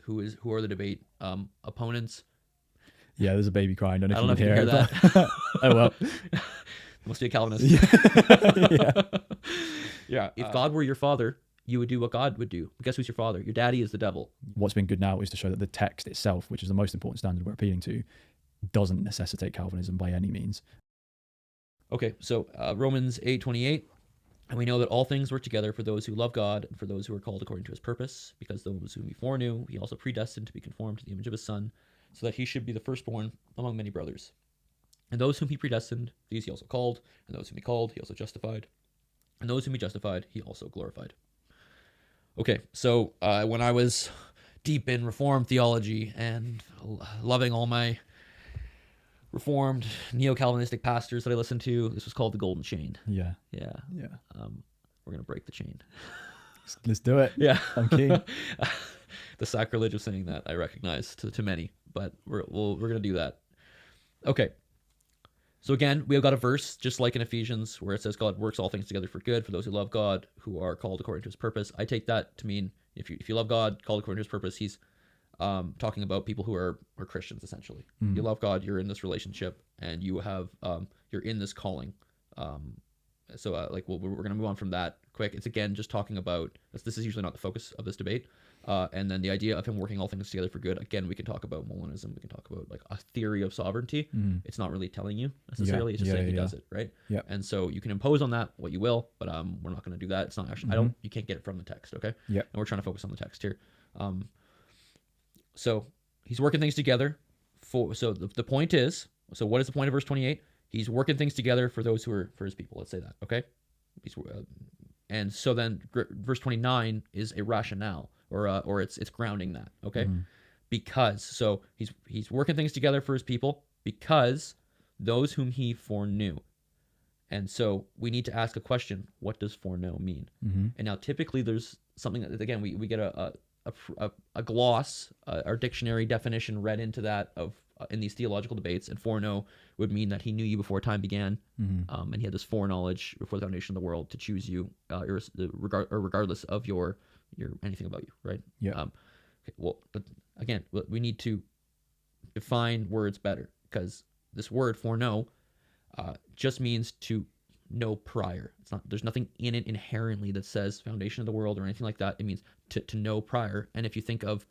who are the debate opponents. Yeah, there's a baby crying. I don't know if you can hear it, that. Oh well. Must be a Calvinist. Yeah. Yeah. If God were your father, you would do what God would do. But guess who's your father? Your daddy is the devil. What's been good now is to show that the text itself, which is the most important standard we're appealing to, doesn't necessitate Calvinism by any means. Okay, so Romans 8:28, and we know that all things work together for those who love God and for those who are called according to his purpose, because those whom he foreknew, he also predestined to be conformed to the image of his Son, so that he should be the firstborn among many brothers. And those whom he predestined, these he also called, and those whom he called, he also justified, and those whom he justified, he also glorified. Okay, so when I was deep in Reformed theology and loving all my Reformed neo-Calvinistic pastors that I listened to, this was called the Golden Chain. Yeah. Yeah. Yeah. We're going to break the chain. Let's do it. Yeah. I'm keen. The sacrilege of saying that, I recognize to many, but we're going to do that. Okay. So again, we have got a verse, just like in Ephesians, where it says God works all things together for good for those who love God, who are called according to his purpose. I take that to mean if you love God, called according to his purpose, he's talking about people who are Christians, essentially. You love God, you're in this relationship, and you have you're in this calling. So we're going to move on from that quick. It's again just talking about this is usually not the focus of this debate. And then the idea of him working all things together for good. Again, we can talk about Molinism. We can talk about like a theory of sovereignty. It's not really telling you necessarily. It's just saying he does it, right? Yeah. And so you can impose on that what you will, but we're not going to do that. It's not actually. You can't get it from the text, okay? Yeah. And we're trying to focus on the text here. So he's working things together so the point is, so what is the point of verse 28? He's working things together for those who are for his people. Let's say that, okay? And so then verse 29 is a rationale or it's grounding that, okay? Because so he's working things together for his people because those whom he foreknew. And so we need to ask a question, what does foreknow mean? And now typically there's something that, again, we get a gloss, our dictionary definition read into that of in these theological debates, and foreknow would mean that he knew you before time began, and he had this foreknowledge before the foundation of the world to choose you, regardless of your anything about you, right? Yeah. Okay, well, but again, we need to define words better, because this word foreknow just means to know prior. It's not. There's nothing in it inherently that says foundation of the world or anything like that. It means to know prior. And if you think of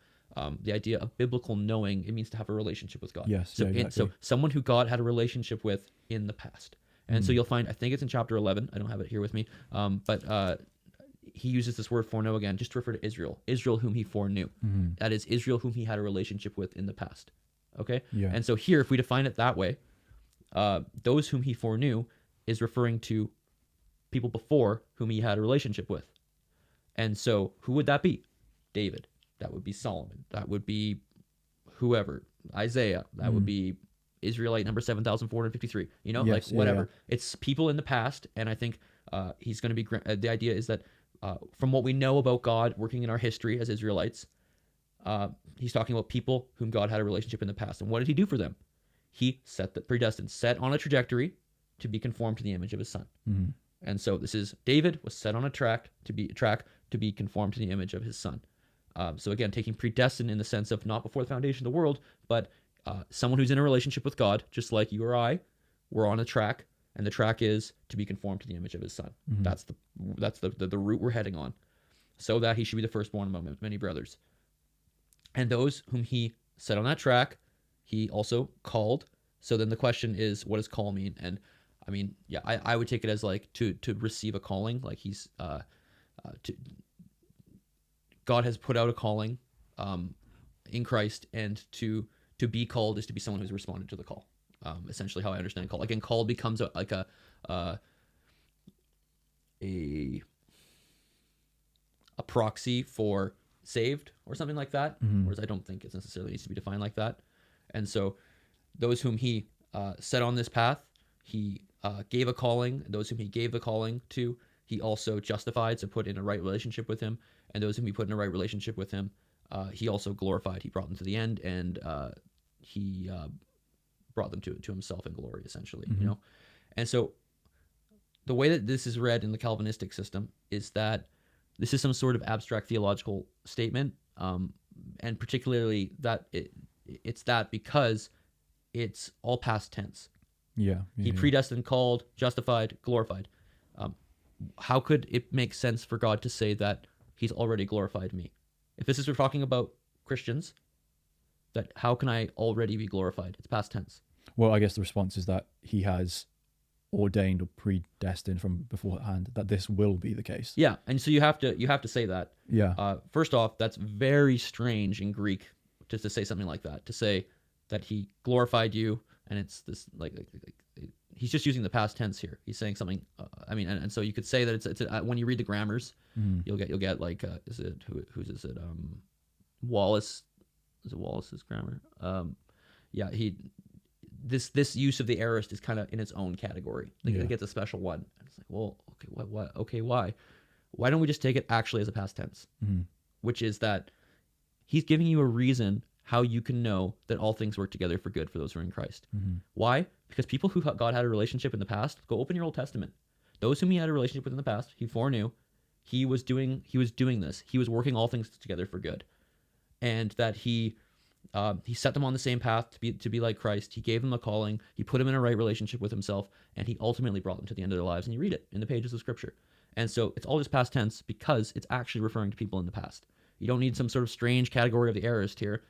the idea of biblical knowing, it means to have a relationship with God. Yes. So, yeah, exactly. so someone who God had a relationship with in the past. And so you'll find, I think it's in chapter 11. I don't have it here with me. But he uses this word foreknow again, just to refer to Israel whom he foreknew. That is Israel whom he had a relationship with in the past. Okay. Yeah. And so here, if we define it that way, those whom he foreknew is referring to people before whom he had a relationship with. And so who would that be? David. That would be Solomon. That would be whoever. Isaiah. That would be Israelite number 7,453. You know, Yes, like whatever. yeah. It's people in the past. And I think he's going to be, the idea is that from what we know about God working in our history as Israelites, he's talking about people whom God had a relationship in the past. And what did he do for them? He predestined, set on a trajectory to be conformed to the image of his Son. And so this is David was set on a track to be conformed to the image of his Son. So again, taking predestined in the sense of not before the foundation of the world, but someone who's in a relationship with God, just like you or I, we're on a track, and the track is to be conformed to the image of his Son. That's the route we're heading on, so that he should be the firstborn among many brothers. And those whom he set on that track, he also called. So then the question is, what does call mean? And I mean, yeah, I would take it as like to receive a calling, like he's God has put out a calling in Christ, and to be called is to be someone who's responded to the call. Essentially, how I understand call. Again, call becomes a proxy for saved or something like that. Whereas I don't think it necessarily needs to be defined like that. And so, those whom he set on this path, he gave a calling. And those whom he gave the calling to, he also justified, so put in a right relationship with him. And those whom he put in a right relationship with him, he also glorified. He brought them to the end, and he brought them to himself in glory, essentially. You know, and so the way that this is read in the Calvinistic system is that this is some sort of abstract theological statement, and particularly that it's that because it's all past tense. Yeah. He predestined, called, justified, glorified. How could it make sense for God to say that he's already glorified me? If this is we're talking about Christians, that how can I already be glorified? It's past tense. Well, I guess the response is that he has ordained or predestined from beforehand that this will be the case. Yeah, and so you have to say that. Yeah. First off, that's very strange in Greek just to say something like that. To say that he glorified you, and it's this like he's just using the past tense here. He's saying something. I mean, and so you could say that it's when you read the grammars, you'll get like is it whose is it Wallace? Is it Wallace's grammar? Yeah, this use of the aorist is kind of in its own category. Like it gets a special one. It's like, well, okay, what? Okay, why? Why don't we just take it actually as a past tense, which is that he's giving you a reason how you can know that all things work together for good for those who are in Christ. Why? Because people who God had a relationship in the past, go open your Old Testament. Those whom he had a relationship with in the past, he foreknew. He was doing this. He was working all things together for good, and that he set them on the same path to be like Christ. He gave them a calling. He put them in a right relationship with himself, and he ultimately brought them to the end of their lives. And you read it in the pages of Scripture. And so it's all just past tense because it's actually referring to people in the past. You don't need some sort of strange category of the aorist here.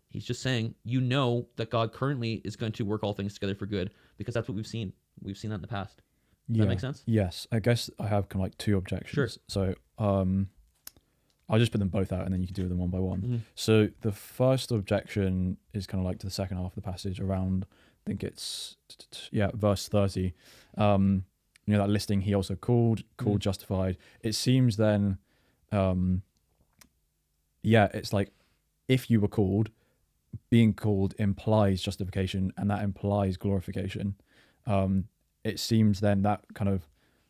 He's just saying, you know that God currently is going to work all things together for good because that's what we've seen. We've seen that in the past. Does that make sense? Yes. I guess I have kind of like two objections. Sure. So I'll just put them both out and then you can do them one by one. So the first objection is kind of like to the second half of the passage around, I think it's, verse 30. That listing he also called, justified. It seems then, it's like, if you were called, being called implies justification and that implies glorification. It seems then that kind of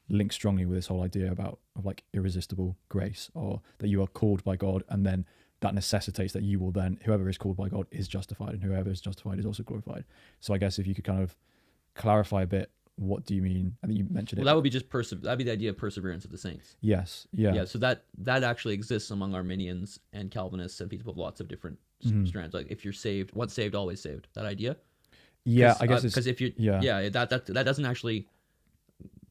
links strongly with this whole idea of like irresistible grace, or that you are called by God and then that necessitates that you will then, whoever is called by God is justified and whoever is justified is also glorified. So I guess if you could kind of clarify a bit, what do you mean? I think you mentioned it. Well, that would be just that'd be the idea of perseverance of the saints. Yes. Yeah. Yeah. So that actually exists among Arminians and Calvinists and people of lots of different strands. Like if you're saved, once saved, always saved. That idea. Yeah, I guess because if you that doesn't actually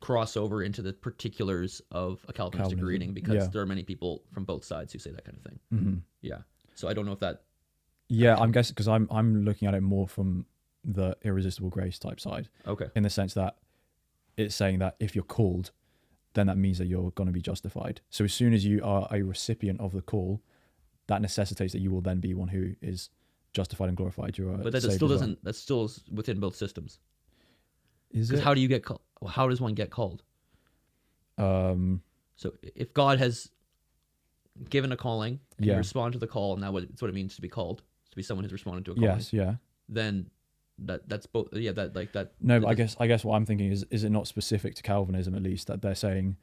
cross over into the particulars of a Calvinistic reading because there are many people from both sides who say that kind of thing. Yeah. So I don't know if that. Yeah, I'm guessing because I'm looking at it more from the irresistible grace type side. Okay. In the sense that it's saying that if you're called, then that means that you're going to be justified. So as soon as you are a recipient of the call, that necessitates that you will then be one who is justified and glorified. But that still doesn't. That still is within both systems. Is it? How do you get called? How does one get called? So if God has given a calling and you respond to the call, and that's what it means to be called, to be someone who's responded to a calling. Yes. Yeah. Then that's both. Yeah. That. No, but I guess what I'm thinking is it not specific to Calvinism at least that they're saying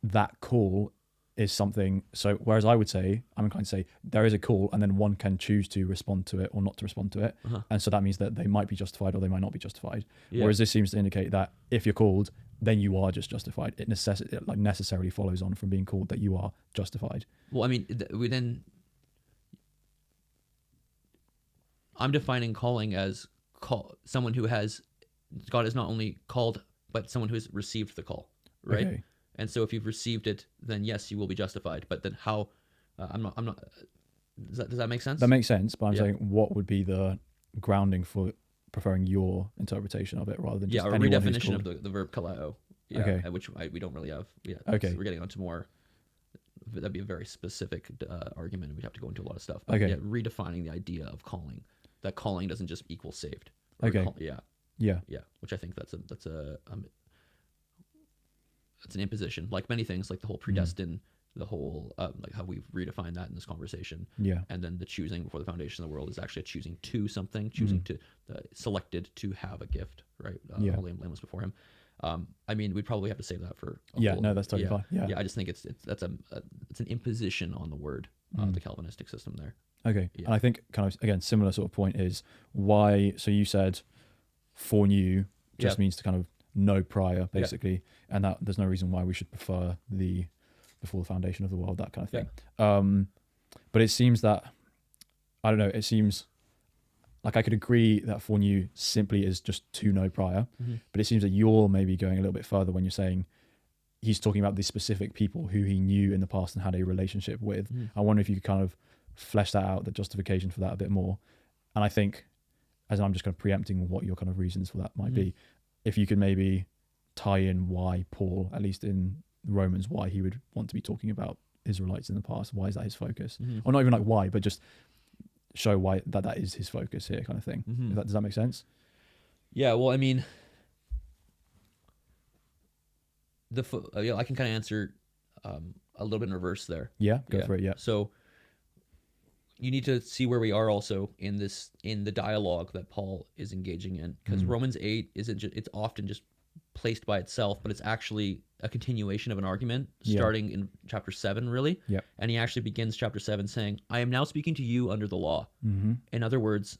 that call is something. So whereas I would say, I'm inclined to say there is a call and then one can choose to respond to it or not to respond to it. And so that means that they might be justified or they might not be justified. Yeah. Whereas this seems to indicate that if you're called, then you are just justified. It necessarily follows on from being called that you are justified. Well, I mean, I'm defining calling as someone who has, God has not only called, but someone who has received the call, right? Okay. And so if you've received it, then yes, you will be justified. But then how? I'm not. Does that make sense? That makes sense. But I'm saying, what would be the grounding for preferring your interpretation of it rather than just a redefinition of the verb kaleo? Yeah, okay. Which we don't really have. Yeah. Okay. So we're getting onto more. That'd be a very specific argument, and we'd have to go into a lot of stuff. But okay. Redefining the idea of calling. That calling doesn't just equal saved. Okay. Yeah. Which I think that's an imposition, like many things, like the whole predestined, the whole like how we've redefined that in this conversation. Yeah. And then the choosing before the foundation of the world is actually a choosing to something, choosing to selected to have a a right? Holy and blameless before him. I mean, we'd probably have to save that for. That's totally fine. Yeah. I just think it's an imposition on the word, the Calvinistic system there. Okay. Yeah. And I think kind of, again, similar sort of point is why, so you said foreknew just means to kind of know prior, basically, and that there's no reason why we should prefer the before the foundation of the world, that kind of thing. But it seems that I don't know. It seems like I could agree that foreknew simply is just to know prior, but it seems that you're maybe going a little bit further when you're saying he's talking about the specific people who he knew in the past and had a relationship with. I wonder if you could kind of flesh that out, the justification for that a bit more. And I think, as I'm just kind of preempting what your kind of reasons for that might be, if you could maybe tie in why Paul, at least in Romans, why he would want to be talking about Israelites in the past. Why is that his focus? Or not even like why, but just show why that is his focus here, kind of thing. Does that make sense? Yeah, well, I mean, I can kind of answer a little bit in reverse there. Yeah, go for it. Yeah. So you need to see where we are also in the dialogue that Paul is engaging in, because Romans 8 it's often just placed by itself, but it's actually a continuation of an argument starting in chapter 7, really. Yeah. And he actually begins chapter 7 saying, I am now speaking to you under the law. In other words,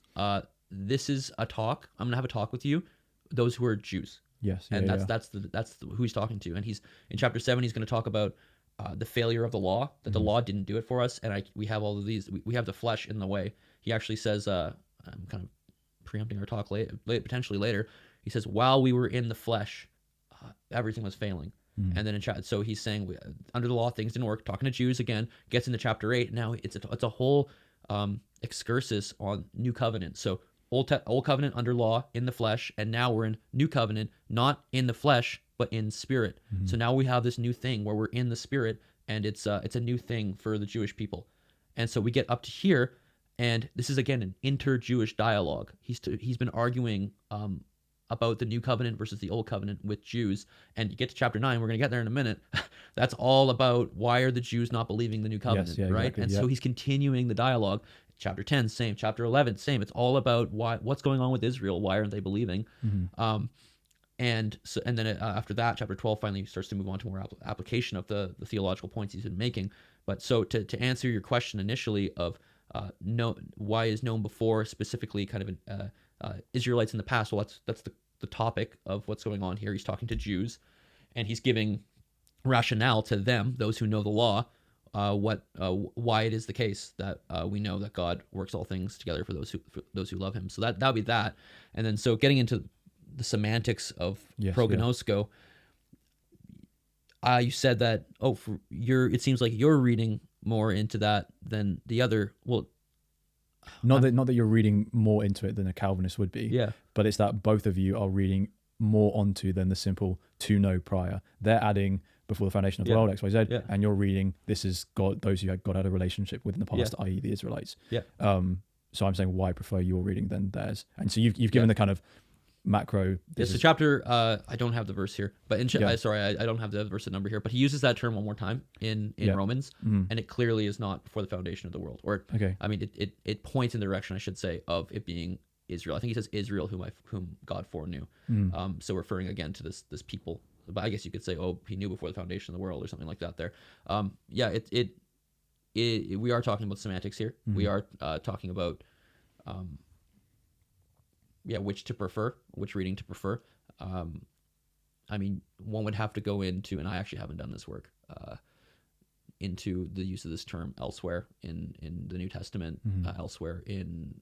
this is a talk. I'm going to have a talk with you, those who are Jews. Yes. And that's who he's talking to. And he's in chapter 7, he's going to talk about the failure of the law, that the law didn't do it for us. And we have all of these, we have the flesh in the way. He actually says, I'm kind of preempting our talk potentially later. He says, while we were in the flesh, everything was failing. And then so he's saying, under the law, things didn't work. Talking to Jews again, gets into chapter 8. Now it's a whole excursus on new covenant. So old covenant under law in the flesh, and now we're in new covenant, not in the flesh, but in spirit. So now we have this new thing where we're in the spirit, and it's a new thing for the Jewish people. And so we get up to here, and this is again an inter-Jewish dialogue. He's been arguing about the new covenant versus the old covenant with Jews. And you get to chapter 9, we're going to get there in a minute. That's all about why are the Jews not believing the new covenant, right? Exactly, and so he's continuing the dialogue. Chapter 10, same. Chapter 11, same. It's all about what's going on with Israel. Why aren't they believing? And then after that, chapter 12 finally starts to move on to more application of the theological points he's been making. But so to answer your question initially of why is known before, specifically kind of Israelites in the past, well, that's the topic of what's going on here. He's talking to Jews, and he's giving rationale to them, those who know the law, why it is the case that we know that God works all things together for those who love Him. So that would be that. And then so getting into the semantics of prognosko, you said that it seems like you're reading more into that than the other. Well, not that you're reading more into it than a Calvinist would be. Yeah. But it's that both of you are reading more onto than the simple to know prior. They're adding before the foundation of the world, XYZ, and you're reading this is God, those who God had a relationship with in the past, i.e. the Israelites. Yeah. So I'm saying why I prefer your reading than theirs. And so you've given the kind of macro. This is chapter. I don't have the verse here, but I don't have the verse number here. But he uses that term one more time in Romans, and it clearly is not before the foundation of the world. Or I mean, it points in the direction, I should say, of it being Israel. I think he says Israel, whom God foreknew. So referring again to this people. But I guess you could say, he knew before the foundation of the world, or something like that. There, we are talking about semantics here. We are talking about. Which reading to prefer. I mean, one would have to go into, and I actually haven't done this work, into the use of this term elsewhere in the New Testament, elsewhere in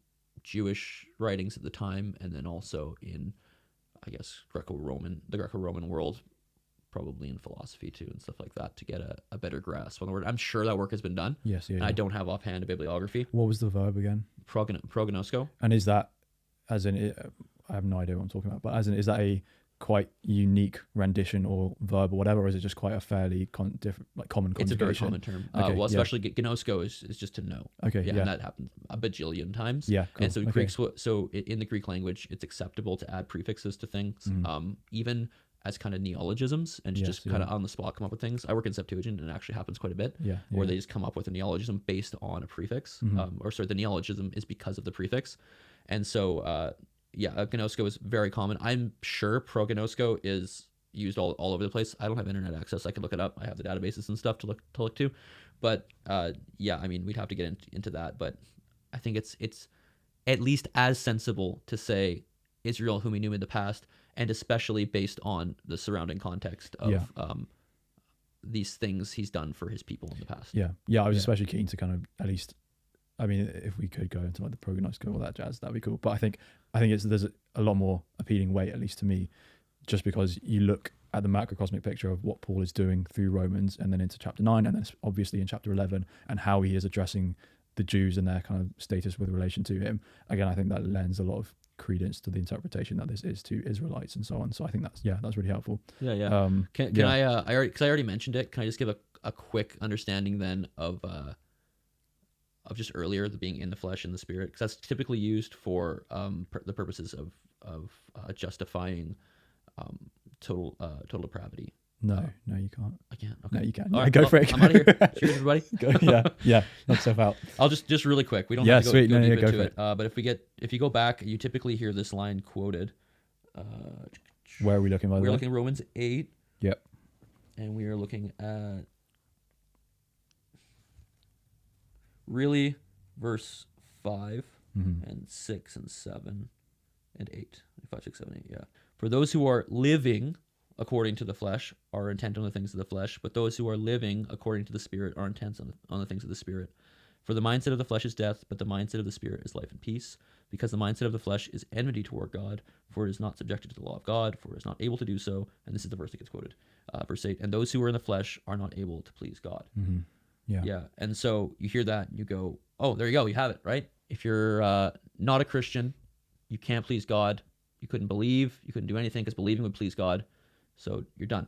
Jewish writings at the time, and then also in, I guess, the Greco-Roman world, probably in philosophy too, and stuff like that, to get a better grasp on the word. I'm sure that work has been done. Yes, yeah. I don't have offhand a bibliography. What was the verb again? Prognosko. And is that, as in, I have no idea what I'm talking about, but as in, is that a quite unique rendition or verb or whatever, or is it just quite a fairly common conjugation? It's a very common term. Okay, especially gnosko is just to know. Okay, and that happens a bajillion times. Yeah, cool. And so in the Greek language, it's acceptable to add prefixes to things, even as kind of neologisms, and just kind of on the spot come up with things. I work in Septuagint, and it actually happens quite a bit, where they just come up with a neologism based on a prefix, the neologism is because of the prefix. And so, gnosko is very common. I'm sure prognosko is used all over the place. I don't have internet access. I could look it up. I have the databases and stuff to look to. But I mean, we'd have to get into that. But I think it's at least as sensible to say Israel, whom he knew in the past, and especially based on the surrounding context of these things he's done for his people in the past. Yeah. I was especially keen to kind of at least I mean, if we could go into like the prognostical, all that jazz, that'd be cool. But I think there's a lot more appealing weight, at least to me, just because you look at the macrocosmic picture of what Paul is doing through Romans, and then into chapter 9, and then obviously in chapter 11, and how he is addressing the Jews and their kind of status with relation to him. Again, I think that lends a lot of credence to the interpretation that this is to Israelites and so on. So I think that's really helpful. Yeah. Can I already mentioned it. Can I just give a quick understanding then of just earlier, the being in the flesh and the spirit, because that's typically used for the purposes of justifying total depravity. No, you can't. I can't. Okay. No, you can. All Yeah, right, go for it. I'm out of here. Cheers, everybody. Yeah, knock yourself out. I'll just really quick. We don't Yeah, have to go, sweet. go No, deep go into for it. But if you go back, you typically hear this line quoted. Where are we looking, by the way? We're looking at Romans 8. Yep. And we are looking at really verse 5 and 6 and 7 and 8. 5, 6, 7, 8, yeah. For those who are living according to the flesh are intent on the things of the flesh, but those who are living according to the Spirit are intent on the things of the Spirit. For the mindset of the flesh is death, but the mindset of the Spirit is life and peace, because the mindset of the flesh is enmity toward God, for it is not subjected to the law of God, for it is not able to do so. And this is the verse that gets quoted, verse 8. And those who are in the flesh are not able to please God. Mm-hmm. Yeah. And so you hear that and you go, oh, there you go. You have it, right? If you're not a Christian, you can't please God. You couldn't believe. You couldn't do anything because believing would please God. So you're done.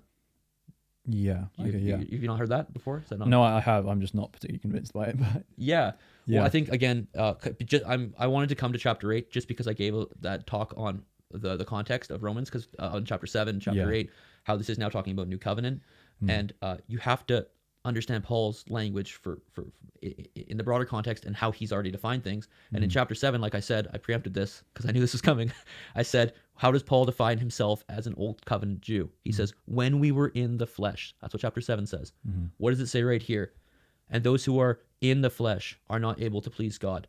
Yeah. Okay, You've not heard that before? Is that not? No, I have. I'm just not particularly convinced by it. But yeah. Well, I think, again, I wanted to come to chapter 8 just because I gave that talk on the context of Romans, because on chapter 7, chapter 8, how this is now talking about new covenant. And you have to understand Paul's language for in the broader context and how he's already defined things. And in chapter 7, like I said, I preempted this because I knew this was coming. I said, how does Paul define himself as an old covenant Jew? He says, when we were in the flesh. That's what chapter 7 says. What does it say right here? And those who are in the flesh are not able to please God.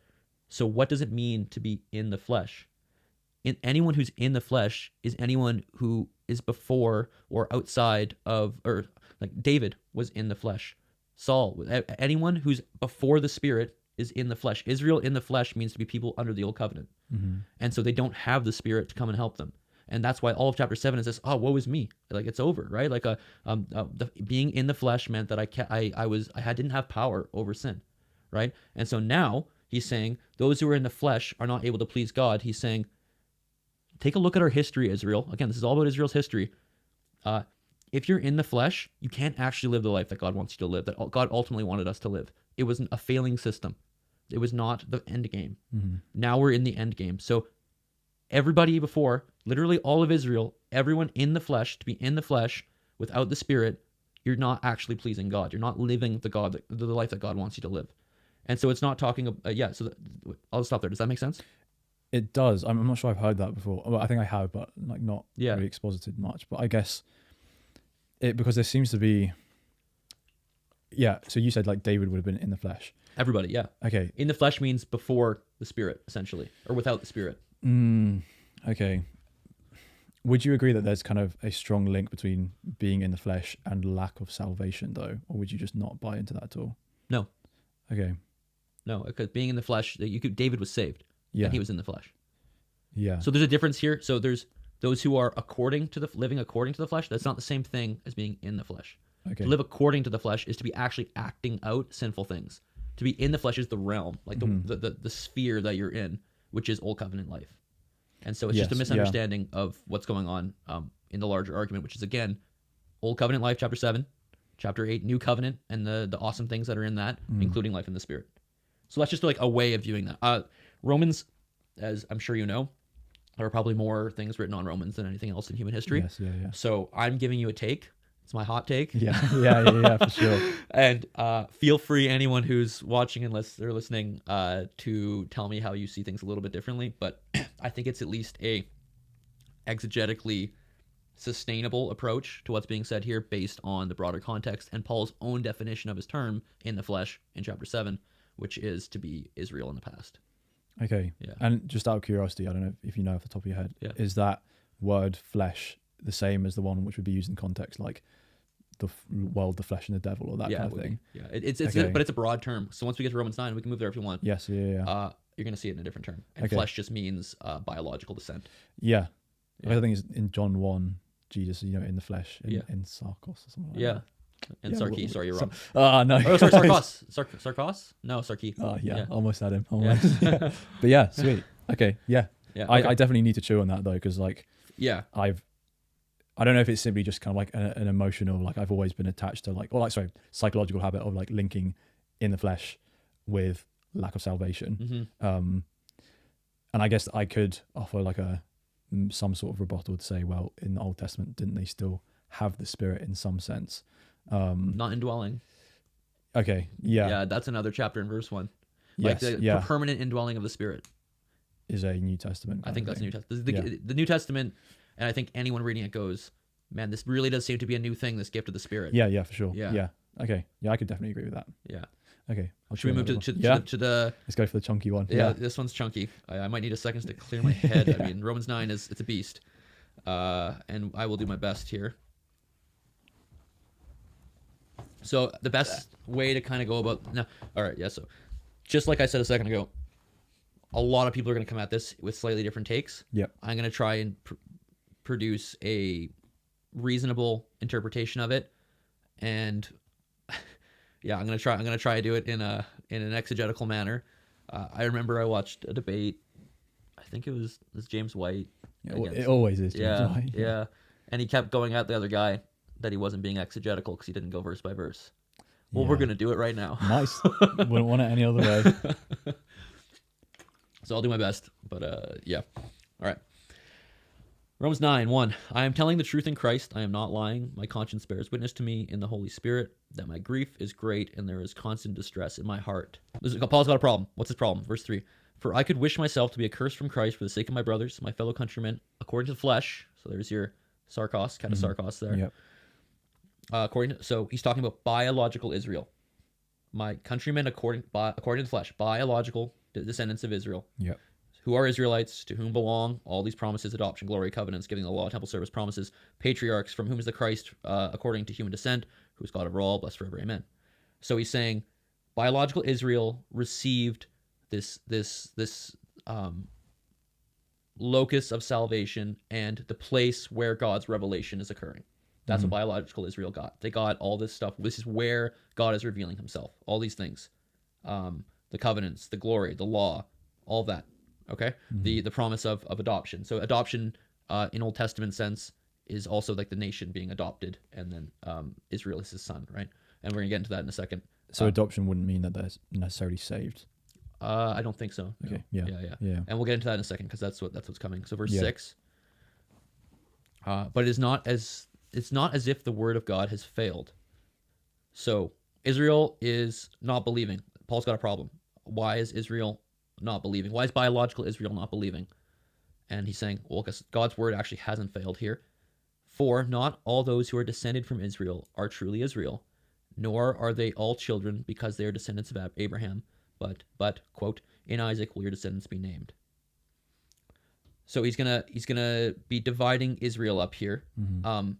So what does it mean to be in the flesh? Anyone who's in the flesh is anyone who is before or outside of, or like David was in the flesh. Saul, anyone who's before the Spirit is in the flesh. Israel in the flesh means to be people under the old covenant. And so they don't have the Spirit to come and help them. And that's why all of chapter 7 is this, oh, woe is me. Like, it's over, right? Like being in the flesh meant that I didn't have power over sin, right? And so now he's saying those who are in the flesh are not able to please God. He's saying, take a look at our history, Israel. Again, this is all about Israel's history. If you're in the flesh, you can't actually live the life that God wants you to live, that God ultimately wanted us to live. It was a failing system. It was not the end game. Now we're in the end game. So everybody before, literally all of Israel, everyone in the flesh, to be in the flesh without the Spirit, you're not actually pleasing God. You're not living the life that God wants you to live. And so it's not talking about, so I'll stop there. Does that make sense? it does. I'm not sure I've heard that before. Well, I think I have, but like not really exposited much. But I guess because there seems to be, so you said like David would have been in the flesh. Everybody, yeah. Okay. In the flesh means before the Spirit, essentially, or without the Spirit. Okay. Would you agree that there's kind of a strong link between being in the flesh and lack of salvation, though? Or would you just not buy into that at all? No. Okay. No, because being in the flesh, David was saved. Yeah. And he was in the flesh. Yeah. So there's a difference here. So there's those who are living according to the flesh. That's not the same thing as being in the flesh. Okay. To live according to the flesh is to be actually acting out sinful things. To be in the flesh is the realm, like the sphere that you're in, which is old covenant life. And so it's just a misunderstanding of what's going on in the larger argument, which is, again, old covenant life, chapter 7, chapter 8, new covenant, and the awesome things that are in that, including life in the Spirit. So that's just like a way of viewing that. Romans, as I'm sure you know, there are probably more things written on Romans than anything else in human history. Yes, yeah. So I'm giving you a take. It's my hot take. Yeah, for sure. And feel free, anyone who's watching and listening, to tell me how you see things a little bit differently. But I think it's at least a exegetically sustainable approach to what's being said here based on the broader context and Paul's own definition of his term in the flesh in chapter 7, which is to be Israel in the past. Okay. Yeah. And just out of curiosity, I don't know if you know off the top of your head, is that word flesh the same as the one which would be used in context like world, the flesh, and the devil, or that Yeah, kind it of would thing. be. Yeah, it's Okay. but it's a broad term. So once we get to Romans 9, we can move there if you want. Yes. Yeah. You're gonna see it in a different term. And Okay. flesh just means biological descent. Yeah. Yeah. I think it's in John 1, Jesus, in the flesh, in Sarkos or something like Yeah. that. And Yeah, Sarki, sorry, you're wrong. No. Oh, sorry, Sarkos. Sarkos? No, Sarki. Oh, yeah, Yeah. almost had him. Yeah. Almost. Yeah. But yeah, sweet. Okay, yeah. Yeah. Okay. I definitely need to chew on that though, because like yeah. I don't know if it's simply just kind of like an emotional, like I've always been attached to psychological habit of like linking in the flesh with lack of salvation. Mm-hmm. And I guess I could offer like some sort of rebuttal to say, well, in the Old Testament, didn't they still have the Spirit in some sense? Not indwelling. Okay, yeah. Yeah, that's another chapter in verse 1. Yes, Like the permanent indwelling of the Spirit. Is a New Testament. I think that's thing. New Testament. The New Testament, and I think anyone reading it goes, man, this really does seem to be a new thing, this gift of the Spirit. Yeah, for sure. Yeah. Yeah. Okay. Yeah, I could definitely agree with that. Yeah. Okay. Should we move to the Let's go for the chunky one. Yeah, this one's chunky. I might need a second to clear my head. Yeah. I mean, Romans 9 it's a beast. And I will do my best here. So the best way to kind of go about now. All right, yeah. So just like I said a second ago, a lot of people are going to come at this with slightly different takes. Yep. I'm going to try and produce a reasonable interpretation of it, and yeah, I'm going to try to do it in an exegetical manner. I remember I watched a debate. I think it was James White. Yeah, it always is. James White. Yeah, and he kept going at the other guy that he wasn't being exegetical because he didn't go verse by verse. Well, we're going to do it right now. Nice. Wouldn't want it any other way. So I'll do my best, but yeah. All right. Romans 9:1. I am telling the truth in Christ. I am not lying. My conscience bears witness to me in the Holy Spirit that my grief is great and there is constant distress in my heart. Paul's got a problem. What's his problem? Verse 3. For I could wish myself to be accursed from Christ for the sake of my brothers, my fellow countrymen, according to the flesh. So there's your sarcos, kind of sarcos there. Yep. So he's talking about biological Israel. My countrymen according to the flesh, biological descendants of Israel. Yep. Who are Israelites, to whom belong all these promises, adoption, glory, covenants, giving the law, temple service, promises, patriarchs, from whom is the Christ, according to human descent, who is God over all, blessed forever, amen. So he's saying biological Israel received this locus of salvation and the place where God's revelation is occurring. That's what biological Israel got. They got all this stuff. This is where God is revealing himself. All these things. The covenants, the glory, the law, all of that. Okay? The promise of adoption. So adoption in Old Testament sense is also like the nation being adopted, and then Israel is his son, right? And we're going to get into that in a second. So adoption wouldn't mean that they're necessarily saved. I don't think so. No. Okay. Yeah. And we'll get into that in a second because that's what's coming. So verse 6. But it's not as if the word of God has failed. So Israel is not believing. Paul's got a problem. Why is Israel not believing? Why is biological Israel not believing? And he's saying, well, because God's word actually hasn't failed here. For not all those who are descended from Israel are truly Israel, nor are they all children because they are descendants of Abraham, but quote, in Isaac will your descendants be named. So he's gonna be dividing Israel up here. And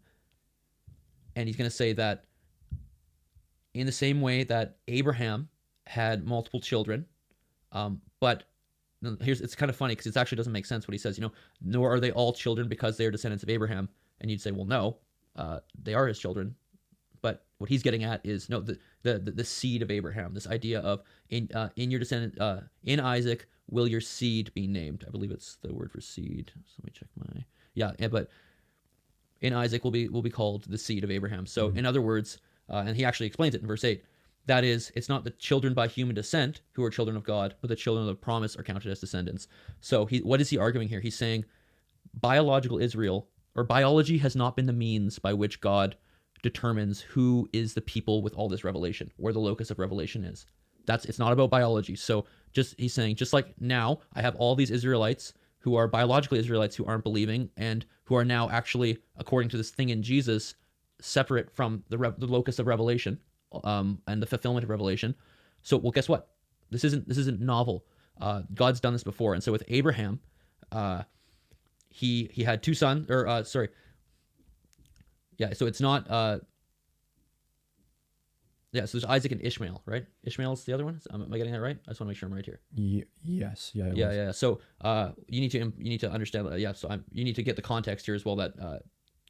he's gonna say that in the same way that Abraham had multiple children, but it's kind of funny because it actually doesn't make sense what he says. Nor are they all children because they are descendants of Abraham. And you'd say, well, no, they are his children. But what he's getting at is no, the seed of Abraham. This idea of in your descendant, in Isaac will your seed be named. I believe it's the word for seed. So let me check but in Isaac will be called the seed of Abraham. So in other words, and he actually explains it in verse 8. That is, it's not the children by human descent who are children of God, but the children of the promise are counted as descendants. So what is he arguing here? He's saying biological Israel, or biology, has not been the means by which God determines who is the people with all this revelation, where the locus of revelation is. It's not about biology. So he's saying, just like now, I have all these Israelites who are biologically Israelites who aren't believing and who are now actually, according to this thing in Jesus, separate from the locus of revelation. And the fulfillment of revelation. So, well, guess what? This isn't novel. God's done this before, and so with Abraham, he had two sons. So it's not Yeah, so there's Isaac and Ishmael, right? Ishmael's the other one. Am I getting that right? I just want to make sure I'm right here. Yes. Yeah. It Yeah, was. yeah. So you need to understand that. Yeah. So you need to get the context here as well. That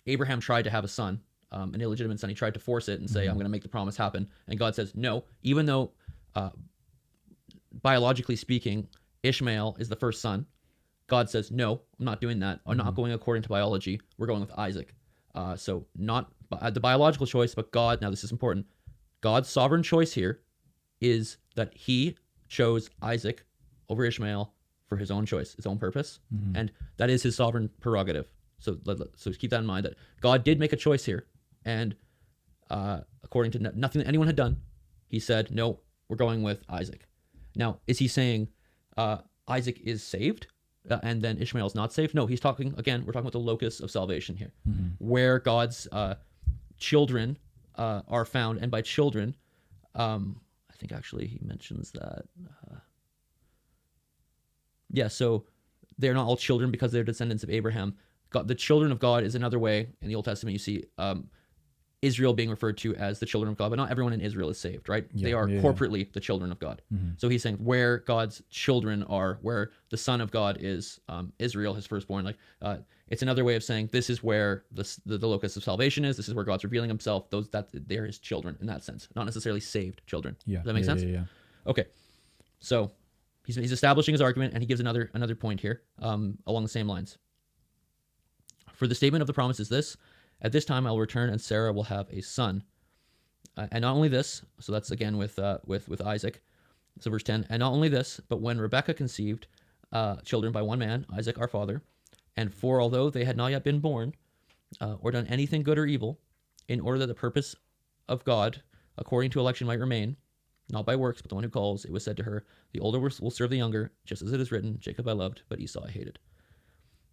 Abraham tried to have a son, an illegitimate son. He tried to force it and say, "I'm going to make the promise happen," and God says no. Even though biologically speaking, Ishmael is the first son, God says, "No, I'm not doing that. I'm not going according to biology. We're going with Isaac." So not the biological choice, but God. Now this is important. God's sovereign choice here is that He chose Isaac over Ishmael for His own choice, His own purpose, and that is His sovereign prerogative. So keep that in mind, that God did make a choice here, and according to nothing that anyone had done, He said, "No, we're going with Isaac." Now, is He saying Isaac is saved and then Ishmael is not saved? No, He's talking, again, we're talking about the locus of salvation here, where God's children are found, and by children, I think actually He mentions that. So they're not all children because they're descendants of Abraham. God, the children of God is another way in the Old Testament you see Israel being referred to as the children of God, but not everyone in Israel is saved, right? They are corporately the children of God. So He's saying where God's children are, where the Son of God is Israel, His firstborn. Like it's another way of saying this is where the locus of salvation is. This is where God's revealing Himself. They're His children in that sense, not necessarily saved children. Yeah. Does that make sense? Yeah. Okay, so he's establishing his argument, and he gives another point here along the same lines. For the statement of the promise is this: at this time I will return, and Sarah will have a son. And not only this, so that's again with Isaac. So verse 10, and not only this, but when Rebekah conceived children by one man, Isaac our father, and for although they had not yet been born, or done anything good or evil, in order that the purpose of God, according to election, might remain, not by works, but the one who calls, it was said to her, the older will serve the younger, just as it is written, Jacob I loved, but Esau I hated.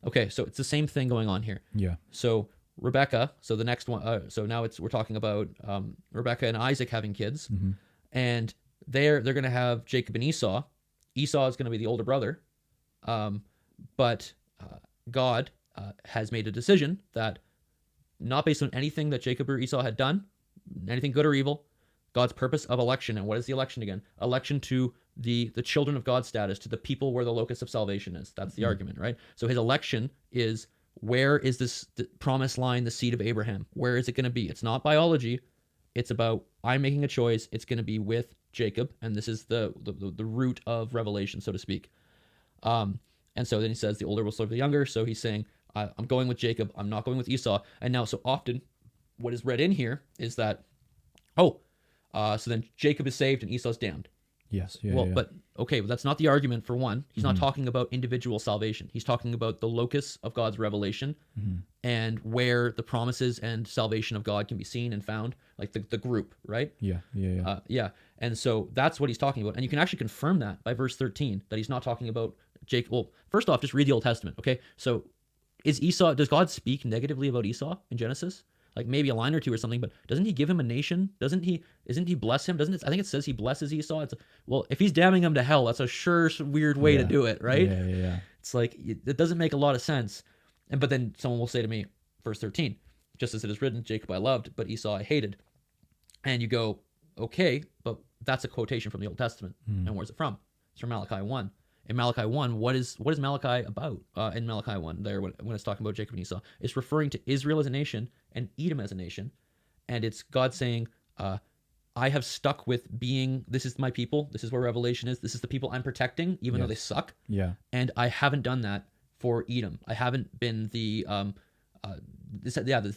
Okay, so it's the same thing going on here. Yeah. So Rebecca, so the next one, so now we're talking about Rebecca and Isaac having kids, and they're going to have Jacob and Esau. Esau is going to be the older brother, but God has made a decision that, not based on anything that Jacob or Esau had done, anything good or evil, God's purpose of election. And what is the election again? Election to the children of God status, to the people where the locus of salvation is. That's the argument, right? So His election is, where is this promised line, the seed of Abraham? Where is it going to be? It's not biology. It's about, I'm making a choice. It's going to be with Jacob, and this is the root of revelation, so to speak. And so then he says the older will serve the younger. So he's saying, I'm going with Jacob. I'm not going with Esau. And now, so often, what is read in here is that, so then Jacob is saved and Esau's damned. Yes. But okay, that's not the argument for one. He's not talking about individual salvation. He's talking about the locus of God's revelation and where the promises and salvation of God can be seen and found, like the group, right? Yeah. And so that's what he's talking about. And you can actually confirm that by verse 13, that he's not talking about Jacob. Well, first off, just read the Old Testament, okay? So does God speak negatively about Esau in Genesis? Like maybe a line or two or something, but doesn't He give him a nation? Isn't he bless him? I think it says He blesses Esau. Well, if He's damning him to hell, that's a weird way to do it, right? Yeah. It's like, it doesn't make a lot of sense. But then someone will say to me, verse 13, just as it is written, Jacob I loved, but Esau I hated. And you go, okay, but that's a quotation from the Old Testament. And where's it from? It's from Malachi 1. In Malachi 1, what is Malachi about? In Malachi 1, there when it's talking about Jacob and Esau, it's referring to Israel as a nation and Edom as a nation, and it's God saying, "I have stuck with being. This is my people. This is where Revelation is. This is the people I'm protecting, even though they suck. Yeah. And I haven't done that for Edom. I haven't been the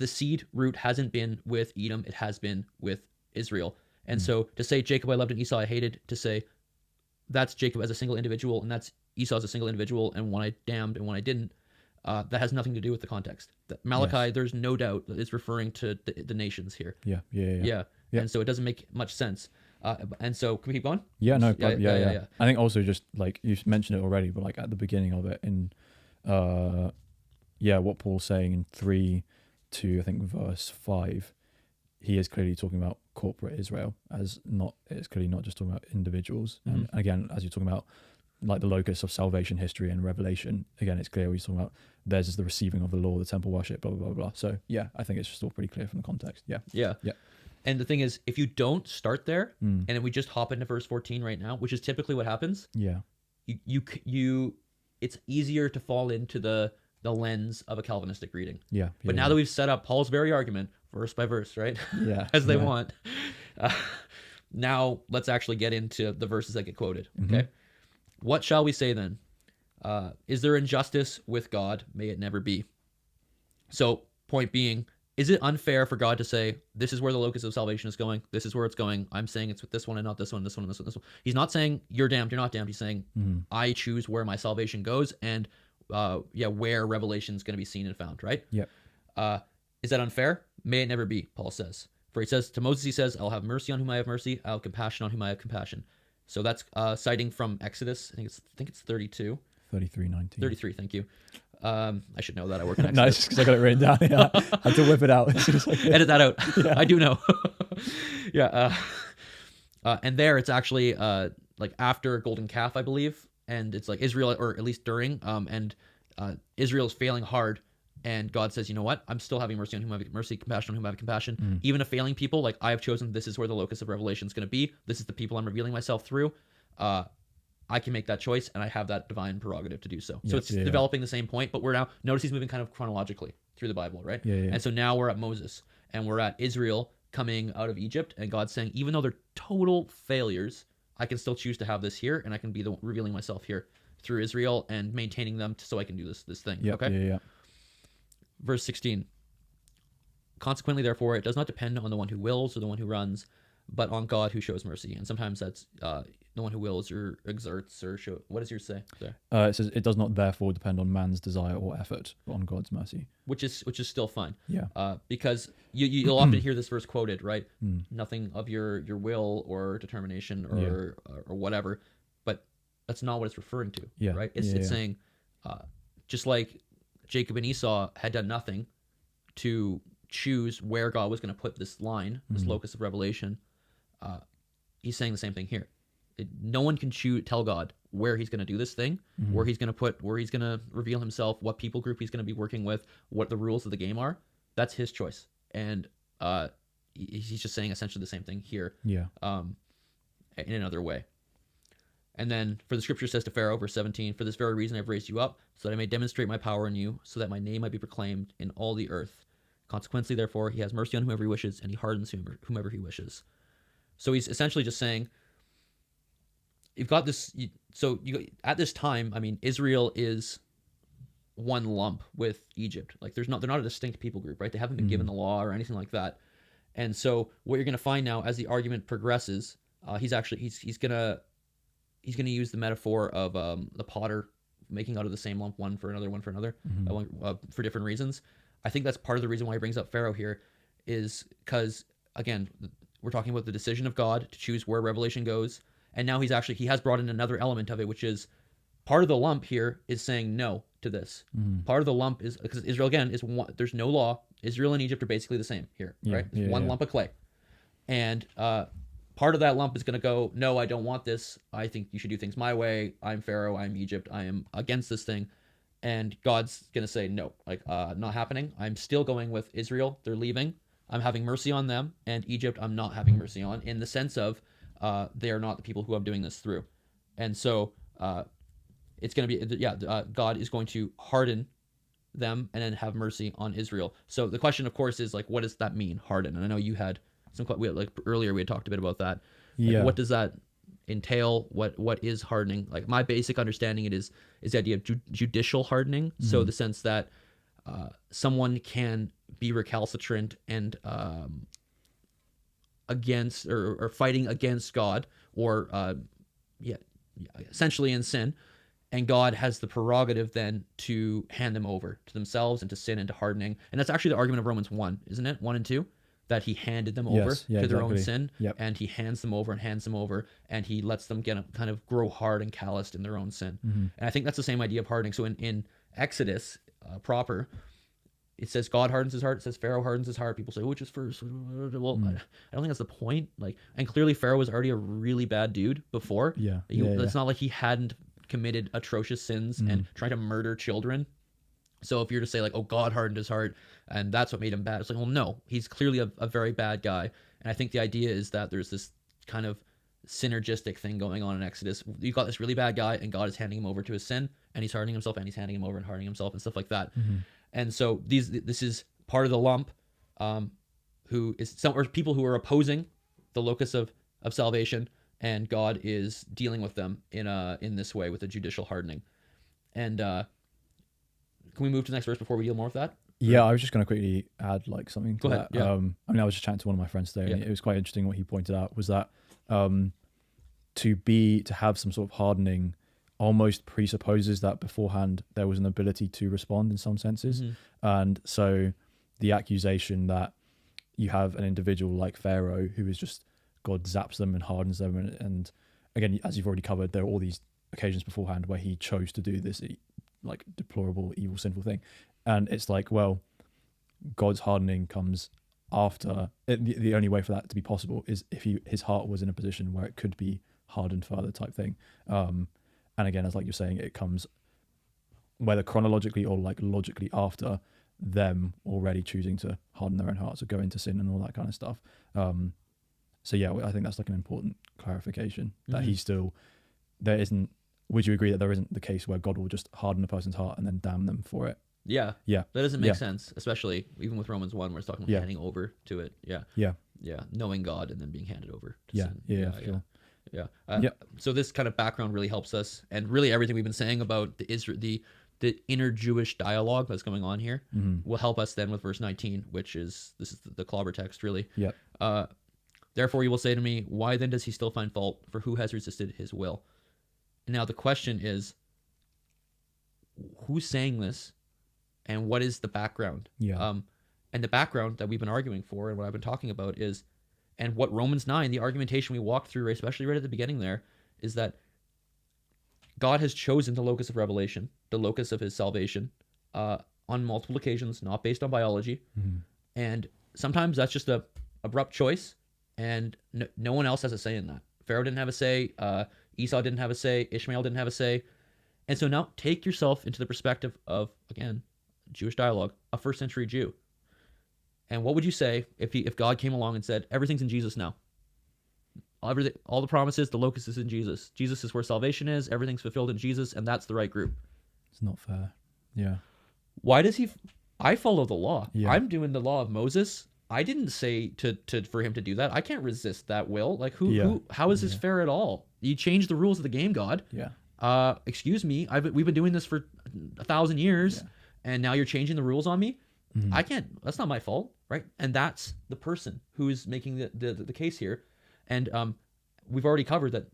seed root hasn't been with Edom. It has been with Israel. And so to say Jacob I loved and Esau I hated, to say that's Jacob as a single individual, and that's Esau as a single individual, and one I damned and one I didn't. That has nothing to do with the context. Malachi, there's no doubt that it's referring to the nations here. Yeah. And so it doesn't make much sense. And so can we keep going? Yeah. I think also just like you mentioned it already, but like at the beginning of it in, what Paul's saying in 3 to I think verse 5, he is clearly talking about corporate Israel it's clearly not just talking about individuals. And again, as you're talking about like the locus of salvation history and revelation, again, it's clear he's talking about theirs is the receiving of the law, the temple worship, blah, blah, blah, blah. So yeah, I think it's just all pretty clear from the context. Yeah. And the thing is, if you don't start there, Mm. and then we just hop into verse 14 right now, which is typically what happens, Yeah. you it's easier to fall into the lens of a Calvinistic reading. Yeah. But now that we've set up Paul's very argument, verse by verse, right? Yeah. As they yeah. want. Now let's actually get into the verses that get quoted. Okay. What shall we say then? Is there injustice with God? May it never be. So, point being, is it unfair for God to say, this is where the locus of salvation is going, this is where it's going, I'm saying it's with this one and not this one, this one, this one, this one. He's not saying you're damned, you're not damned. He's saying, I choose where my salvation goes and where revelation is going to be seen and found, right? Yep. Is that unfair? May it never be, Paul says. For he says, to Moses he says, I'll have mercy on whom I have mercy, I'll have compassion on whom I have compassion. So that's citing from Exodus, I think it's 32. 33:19. 33, thank you. I should know that. I work in Exodus. No, it's just because I got it written down. Yeah. I had to whip it out. Edit that out. Yeah. I do know. Yeah. And there it's actually like after Golden Calf, I believe. And it's like Israel, or at least during, and Israel is failing hard. And God says, you know what? I'm still having mercy on whom I have mercy, compassion on whom I have compassion. Even a failing people, like I have chosen, this is where the locus of revelation is going to be. This is the people I'm revealing myself through. I can make that choice, and I have that divine prerogative to do so. So it's developing the same point, but we're now, notice he's moving kind of chronologically through the Bible, right? Yeah. And so now we're at Moses, and we're at Israel coming out of Egypt, and God's saying, even though they're total failures, I can still choose to have this here, and I can be the revealing myself here through Israel and maintaining them so I can do this thing. Yep, okay? Yeah. Verse 16. Consequently, therefore, it does not depend on the one who wills or the one who runs, but on God who shows mercy. And sometimes that's the one who wills or exerts or show. What does yours say there? It says it does not therefore depend on man's desire or effort, but on God's mercy. Which is still fine. Yeah. Because you'll often hear this verse quoted, right? Nothing of your will or determination or whatever, but that's not what it's referring to. Yeah. Right. It's saying, just like Jacob and Esau had done nothing to choose where God was going to put this line, this locus of revelation. He's saying the same thing here. No one can tell God where he's going to do this thing, where he's going to reveal himself, what people group he's going to be working with, what the rules of the game are. That's his choice. And he's just saying essentially the same thing here. Yeah. In another way. And then, for the scripture says to Pharaoh, verse 17, for this very reason I've raised you up, so that I may demonstrate my power in you, so that my name might be proclaimed in all the earth. Consequently, therefore, he has mercy on whomever he wishes, and he hardens whomever he wishes. So he's essentially just saying, you've got this. At this time, I mean, Israel is one lump with Egypt. Like they're not a distinct people group, right? They haven't been given the law or anything like that. And so what you're going to find now, as the argument progresses, he's gonna use the metaphor of the potter making out of the same lump, one for another, for different reasons. I think that's part of the reason why he brings up Pharaoh here, is because, again, we're talking about the decision of God to choose where revelation goes. And now he has brought in another element of it, which is part of the lump here is saying no to this. Part of the lump is, because Israel, again, is one, there's no law. Israel and Egypt are basically the same here, right? It's one lump of clay. And part of that lump is going to go, no, I don't want this. I think you should do things my way. I'm Pharaoh. I'm Egypt. I am against this thing. And God's going to say, no, not happening. I'm still going with Israel. They're leaving. I'm having mercy on them. And Egypt, I'm not having mercy on, in the sense of they are not the people who I'm doing this through. And so it's going to be, God is going to harden them and then have mercy on Israel. So the question, of course, is what does that mean, harden? And I know you had earlier we had talked a bit about that. What does that entail? What is hardening? My basic understanding is the idea of judicial hardening. So the sense that someone can be recalcitrant and against or fighting against God, or essentially in sin, and God has the prerogative then to hand them over to themselves and to sin and to hardening. And that's actually the argument of Romans 1, isn't it? 1 and 2. That he handed them over to their own sin, and he hands them over, and he lets them kind of grow hard and calloused in their own sin. And I think that's the same idea of hardening. So in Exodus proper, it says God hardens his heart. It says Pharaoh hardens his heart. People say, which is first? Well, I don't think that's the point. And clearly Pharaoh was already a really bad dude before. It's not like he hadn't committed atrocious sins and trying to murder children. So if you're to say oh, God hardened his heart and that's what made him bad, it's well, no, he's clearly a very bad guy. And I think the idea is that there's this kind of synergistic thing going on in Exodus. You've got this really bad guy, and God is handing him over to his sin, and he's hardening himself, and he's handing him over and hardening himself, and stuff like that. And so this is part of the lump, who is some, or people who are opposing the locus of salvation, and God is dealing with them in this way with a judicial hardening. And can we move to the next verse before we deal more with that? Yeah, I was just going to quickly add like something to Go ahead, that. yeah. I mean, I was just chatting to one of my friends today, and it was quite interesting what he pointed out was that to have some sort of hardening almost presupposes that beforehand there was an ability to respond in some senses. And so the accusation that you have an individual like Pharaoh who is just, God zaps them and hardens them, and again, as you've already covered, there are all these occasions beforehand where he chose to do this like deplorable, evil, sinful thing. And it's like, well, God's hardening comes after. The only way for that to be possible is if his heart was in a position where it could be hardened further, type thing. And again, as like you're saying, it comes whether chronologically or like logically after them already choosing to harden their own hearts or go into sin and all that kind of stuff. So yeah, I think that's like an important clarification that there isn't. Would you agree that there isn't the case where God will just harden a person's heart and then damn them for it? Yeah. Yeah. That doesn't make sense, especially even with Romans 1 where it's talking about handing over to it. Yeah. Knowing God and then being handed over to sin. Yeah. So this kind of background really helps us, and really everything we've been saying about the inner Jewish dialogue that's going on here will help us then with verse 19, which is the clobber text really. Yeah. Therefore you will say to me, why then does he still find fault? For who has resisted his will? And now the question is, who's saying this, and what is the background? Yeah. And the background that we've been arguing for, and what I've been talking about is, and what Romans 9, the argumentation we walked through, especially right at the beginning there, is that God has chosen the locus of revelation, the locus of his salvation, on multiple occasions, not based on biology. And sometimes that's just a abrupt choice, and no one else has a say in that. Pharaoh didn't have a say, Esau didn't have a say, Ishmael didn't have a say. And so now take yourself into the perspective of, again, Jewish dialogue, a first century Jew. And what would you say if God came along and said, everything's in Jesus now? All the promises, the locus is in Jesus. Jesus is where salvation is, everything's fulfilled in Jesus, and that's the right group. It's not fair. Yeah. Why does I follow the law. Yeah. I'm doing the law of Moses. I didn't say for him to do that. I can't resist that will. Like how is this fair at all? You changed the rules of the game, God. Yeah. Excuse me. We've been doing this for 1,000 years, and now you're changing the rules on me. I can't. That's not my fault, right? And that's the person who's making the case here. And we've already covered that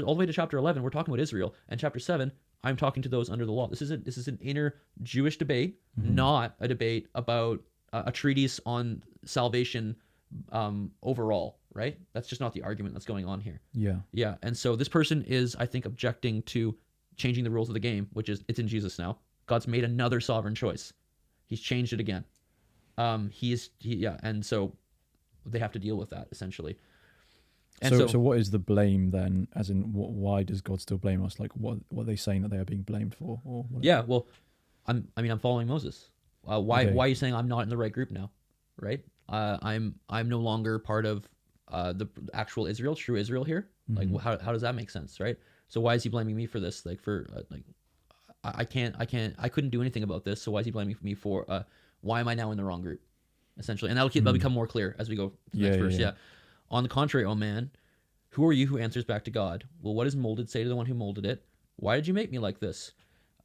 all the way to chapter 11. We're talking about Israel, and chapter 7. I'm talking to those under the law. This is an inner Jewish debate, not a debate about a treatise on salvation overall, right? That's just not the argument that's going on here. Yeah. And so this person is, I think, objecting to changing the rules of the game, which is it's in Jesus now. God's made another sovereign choice. He's changed it again. And so they have to deal with that essentially. And so what is the blame then? As in, why does God still blame us? Like, what are they saying that they are being blamed for? Or what? Yeah, well, I'm following Moses. Why are you saying I'm not in the right group now? Right? I'm no longer part of the actual Israel, true Israel here. Like, how does that make sense? Right? So why is he blaming me for this? Like I couldn't do anything about this. So why is he blaming me for why am I now in the wrong group? Essentially, and that'll become more clear as we go to the next verse. Yeah. On the contrary, O man, who are you who answers back to God? Well, what is molded say to the one who molded it? Why did you make me like this?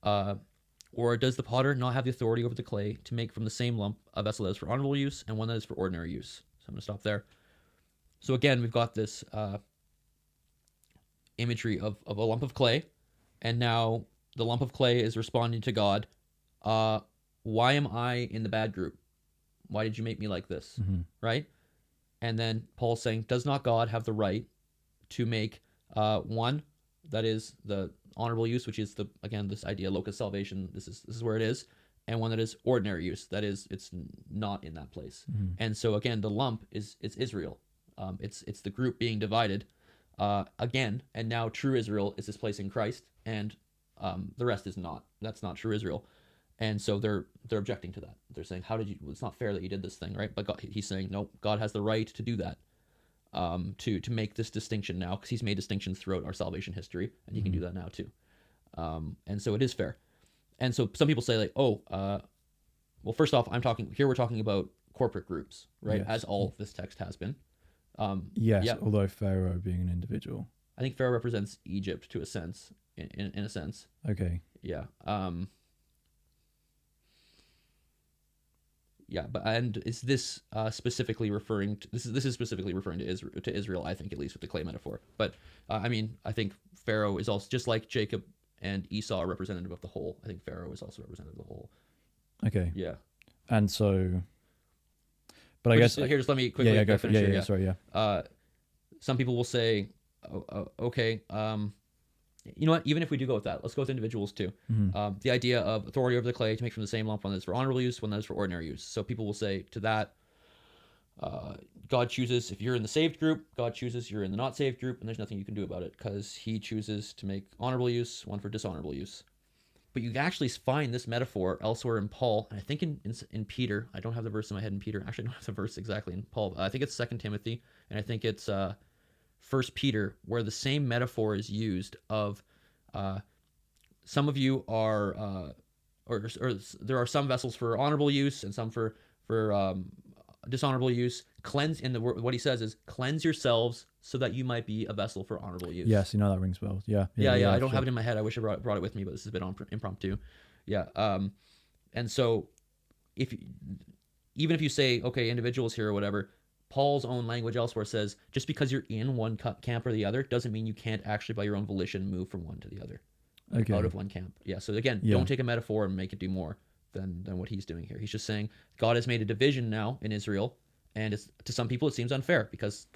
Or does the potter not have the authority over the clay to make from the same lump a vessel that is for honorable use and one that is for ordinary use? So I'm going to stop there. So again, we've got this imagery of a lump of clay, and now the lump of clay is responding to God. Why am I in the bad group? Why did you make me like this? Right? And then Paul's saying, does not God have the right to make one that is the honorable use, which is this idea locus salvation, this is where it is, and one that is ordinary use, that is it's not in that place. And so again, the lump it's Israel. It's the group being divided again, and now true Israel is this place in Christ, and the rest is not. That's not true Israel. And so they're objecting to that. They're saying, it's not fair that you did this thing, right? But he's saying, no, God has the right to do that. to make this distinction now, because he's made distinctions throughout our salvation history, and he can do that now too. And so it is fair. And so some people say like, oh, well, first off, we're talking about corporate groups, right? Yes. As all of this text has been. Yes, yeah. although Pharaoh being an individual. I think Pharaoh represents Egypt to a sense, in a sense. Okay. Yeah. Yeah, and is this specifically referring to this is specifically referring to Israel, I think, at least with the clay metaphor. But I mean, I think Pharaoh is also, just like Jacob and Esau are representative of the whole. I think Pharaoh is also representative of the whole. Okay. Yeah. And so, but I guess here, just let me quickly go finish here. Yeah, sorry, yeah. Some people will say, okay, you know what? Even if we do go with that, let's go with individuals too. The idea of authority over the clay to make from the same lump, one that is for honorable use, one that is for ordinary use. So people will say to that, God chooses, if you're in the saved group, God chooses you're in the not saved group, and there's nothing you can do about it because he chooses to make honorable use, one for dishonorable use. But you can actually find this metaphor elsewhere in Paul, and I think in Peter. I don't have the verse in my head in Peter. Actually, I don't have the verse exactly in Paul. I think it's 2 Timothy, and I think it's 1 Peter, where the same metaphor is used of some of you are, or there are some vessels for honorable use and some for dishonorable use. What he says is, cleanse yourselves so that you might be a vessel for honorable use. Yes, that rings bells. Yeah. I don't have it in my head. I wish I brought it with me, but this is a bit impromptu. Yeah. And so even if you say, okay, individuals here or whatever, Paul's own language elsewhere says, just because you're in one camp or the other doesn't mean you can't actually by your own volition move from one to the other, out of one camp. Yeah. So again, don't take a metaphor and make it do more than what he's doing here. He's just saying God has made a division now in Israel, and to some people it seems unfair because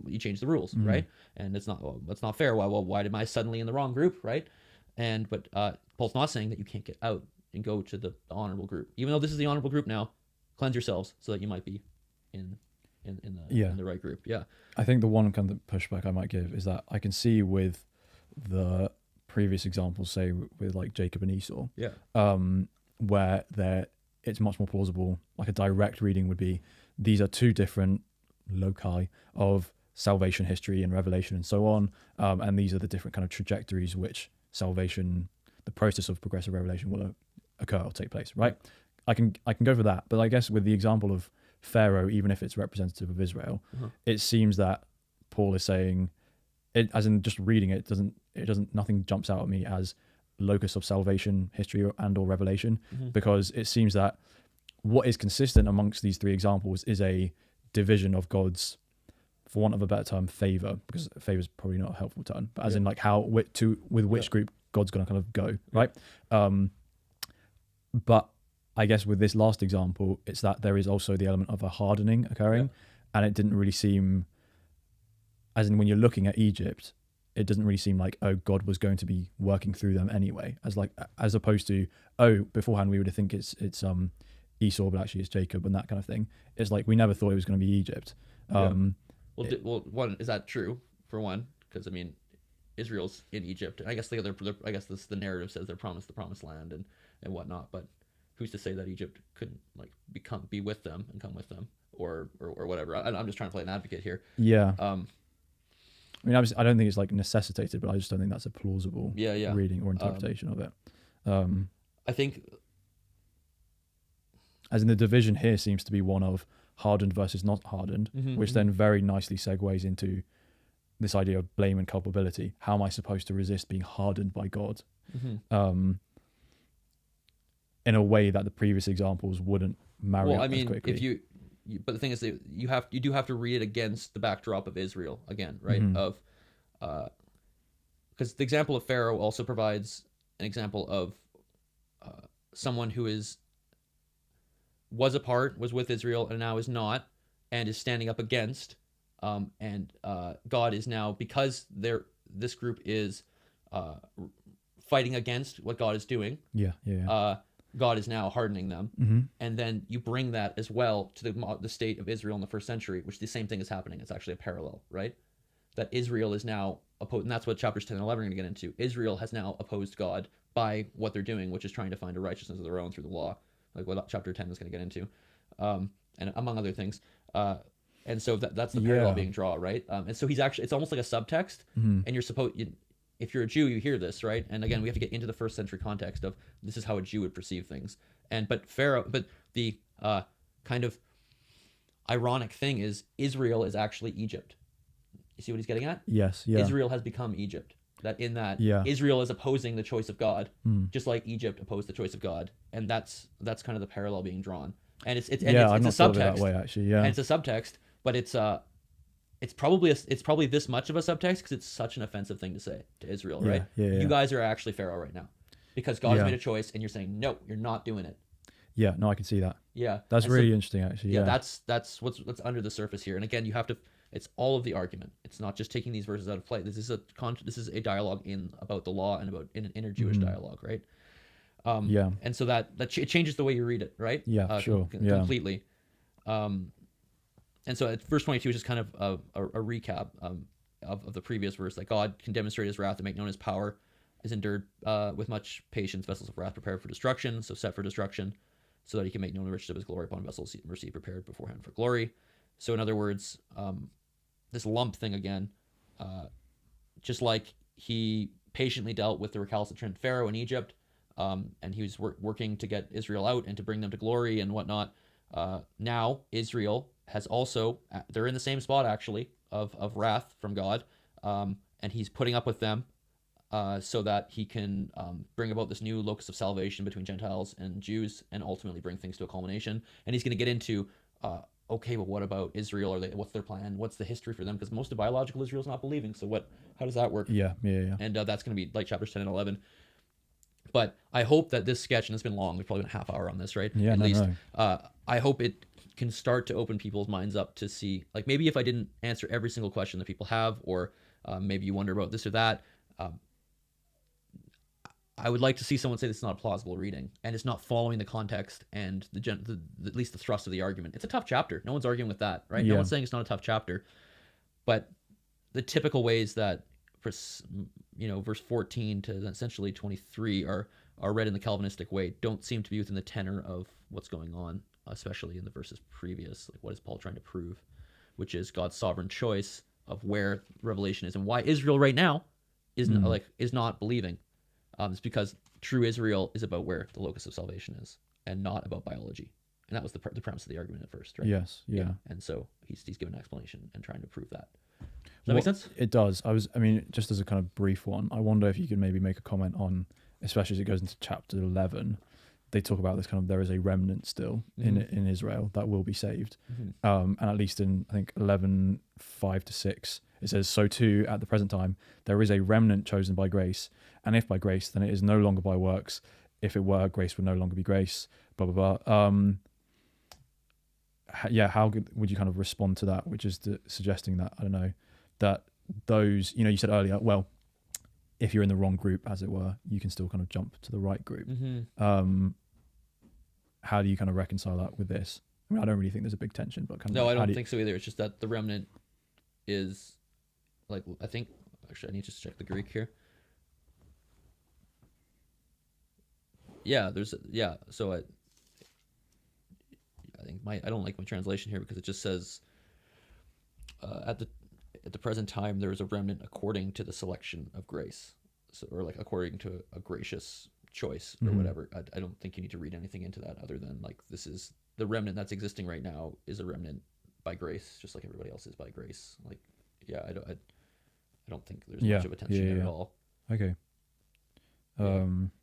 he changed the rules, right? And it's not fair. Why am I suddenly in the wrong group, right? But Paul's not saying that you can't get out and go to the honorable group, even though this is the honorable group now. Cleanse yourselves so that you might be in the right group. Yeah. I think the one kind of pushback I might give is that I can see with the previous examples, say with like Jacob and Esau, where it's much more plausible. Like a direct reading would be, these are two different loci of salvation history and revelation and so on, and these are the different kind of trajectories which salvation, the process of progressive revelation, will occur or take place. Right? I can go for that, but I guess with the example of Pharaoh, even if it's representative of Israel, it seems that Paul is saying, as in just reading it, nothing jumps out at me as locus of salvation history and or revelation, because it seems that what is consistent amongst these three examples is a division of God's, for want of a better term, favor, because favor is probably not a helpful term, but as in like with which group God's going to kind of go, right? But I guess with this last example, it's that there is also the element of a hardening occurring, and it didn't really seem, as in when you're looking at Egypt, it doesn't really seem like, oh, God was going to be working through them anyway, as opposed to, oh, beforehand we would think it's Esau, but actually it's Jacob and that kind of thing. It's like we never thought it was going to be Egypt. One, is that true for one? Because I mean, Israel's in Egypt, and I guess the narrative says they're promised the promised land and whatnot, but who's to say that Egypt couldn't like be with them and come with them or whatever? I'm just trying to play an advocate here. Yeah. I mean, I don't think it's like necessitated, but I just don't think that's a plausible reading or interpretation of it. I think, as in the division here seems to be one of hardened versus not hardened, which then very nicely segues into this idea of blame and culpability. How am I supposed to resist being hardened by God? In a way that the previous examples wouldn't marry up as quickly. If you but the thing is that you do have to read it against the backdrop of Israel again, right? Of because the example of Pharaoh also provides an example of someone who was with Israel and now is not, and is standing up against, and God is now, because this group is fighting against what God is doing. God is now hardening them, and then you bring that as well to the state of Israel in the first century, which the same thing is happening. It's actually a parallel, right? That Israel is now opposed, and that's what chapters 10 and 11 are going to get into. Israel has now opposed God by what they're doing, which is trying to find a righteousness of their own through the law, like what chapter 10 is going to get into, and among other things. And so that's the parallel being drawn, right? And so he's actually, it's almost like a subtext, and you're supposed, if you're a Jew, you hear this, right? And again, we have to get into the first century context of this is how a Jew would perceive things. But the kind of ironic thing is Israel is actually Egypt. You see what he's getting at? Yes. Yeah. Israel has become Egypt. That Israel is opposing the choice of God, just like Egypt opposed the choice of God, and that's kind of the parallel being drawn. And it's a subtext that way, actually. Yeah, and it's a subtext, but it's probably this much of a subtext because it's such an offensive thing to say to Israel, right? You guys are actually Pharaoh right now because God's made a choice, and you're saying no, you're not doing it. Yeah, no, I can see that. Yeah, that's really interesting, actually. Yeah, that's what's under the surface here. And again, you have to. It's all of the argument. It's not just taking these verses out of play. This is a dialogue about the law and about in an inner Jewish dialogue, right? And so that it changes the way you read it, right? Yeah, sure. Completely. And so at verse 22 is just kind of a recap of the previous verse, that God can demonstrate his wrath and make known his power is endured with much patience, vessels of wrath prepared for destruction, so set for destruction, so that he can make known the riches of his glory upon vessels mercy prepared beforehand for glory. So in other words, this lump thing again, just like he patiently dealt with the recalcitrant Pharaoh in Egypt, and he was working to get Israel out and to bring them to glory and whatnot. Now Israel has also, they're in the same spot actually of wrath from God, and he's putting up with them so that he can bring about this new locus of salvation between Gentiles and Jews and ultimately bring things to a culmination. And he's going to get into okay, but what about Israel? What's their plan? What's the history for them? Because most of biological Israel's not believing. So how does that work? Yeah. And that's going to be like chapters 10 and 11. But I hope that this sketch, and it's been long, we've probably been a half hour on this, right? Yeah, At least. I hope it can start to open people's minds up to see, like maybe if I didn't answer every single question that people have, or maybe you wonder about this or that, I would like to see someone say this is not a plausible reading and it's not following the context and at least the thrust of the argument. It's a tough chapter. No one's arguing with that, right? No one's saying it's not a tough chapter, but the typical ways that, verse 14 to essentially 23 are read in the Calvinistic way don't seem to be within the tenor of what's going on, especially in the verses previous. Like, what is Paul trying to prove? Which is God's sovereign choice of where revelation is and why Israel right now is not believing. It's because true Israel is about where the locus of salvation is and not about biology. And that was the premise of the argument at first, right? Yes, yeah. And so he's given an explanation and trying to prove that. Does that make sense? It does. Just as a kind of brief one, I wonder if you could maybe make a comment on, especially as it goes into chapter 11, they talk about this kind of, there is a remnant still in Israel that will be saved. And at least in, I think, 11:5-6, it says, so too at the present time, there is a remnant chosen by grace. And if by grace, then it is no longer by works. If it were, grace would no longer be grace, blah, blah, blah. How would you kind of respond to that? Which is suggesting that, I don't know, that those, you said earlier, well, if you're in the wrong group, as it were, you can still kind of jump to the right group. How do you kind of reconcile that with this? I mean, I don't really think there's a big tension, but no, I don't think so either. It's just that the remnant is like, I think, actually, I need to just check the Greek here. So I think I don't like my translation here because it just says at the present time there is a remnant according to the selection of grace, so, or like according to a gracious choice or whatever. I don't think you need to read anything into that other than like, this is the remnant that's existing right now is a remnant by grace, just like everybody else is by grace. Like, I don't think there's much of a tension there at all. Okay.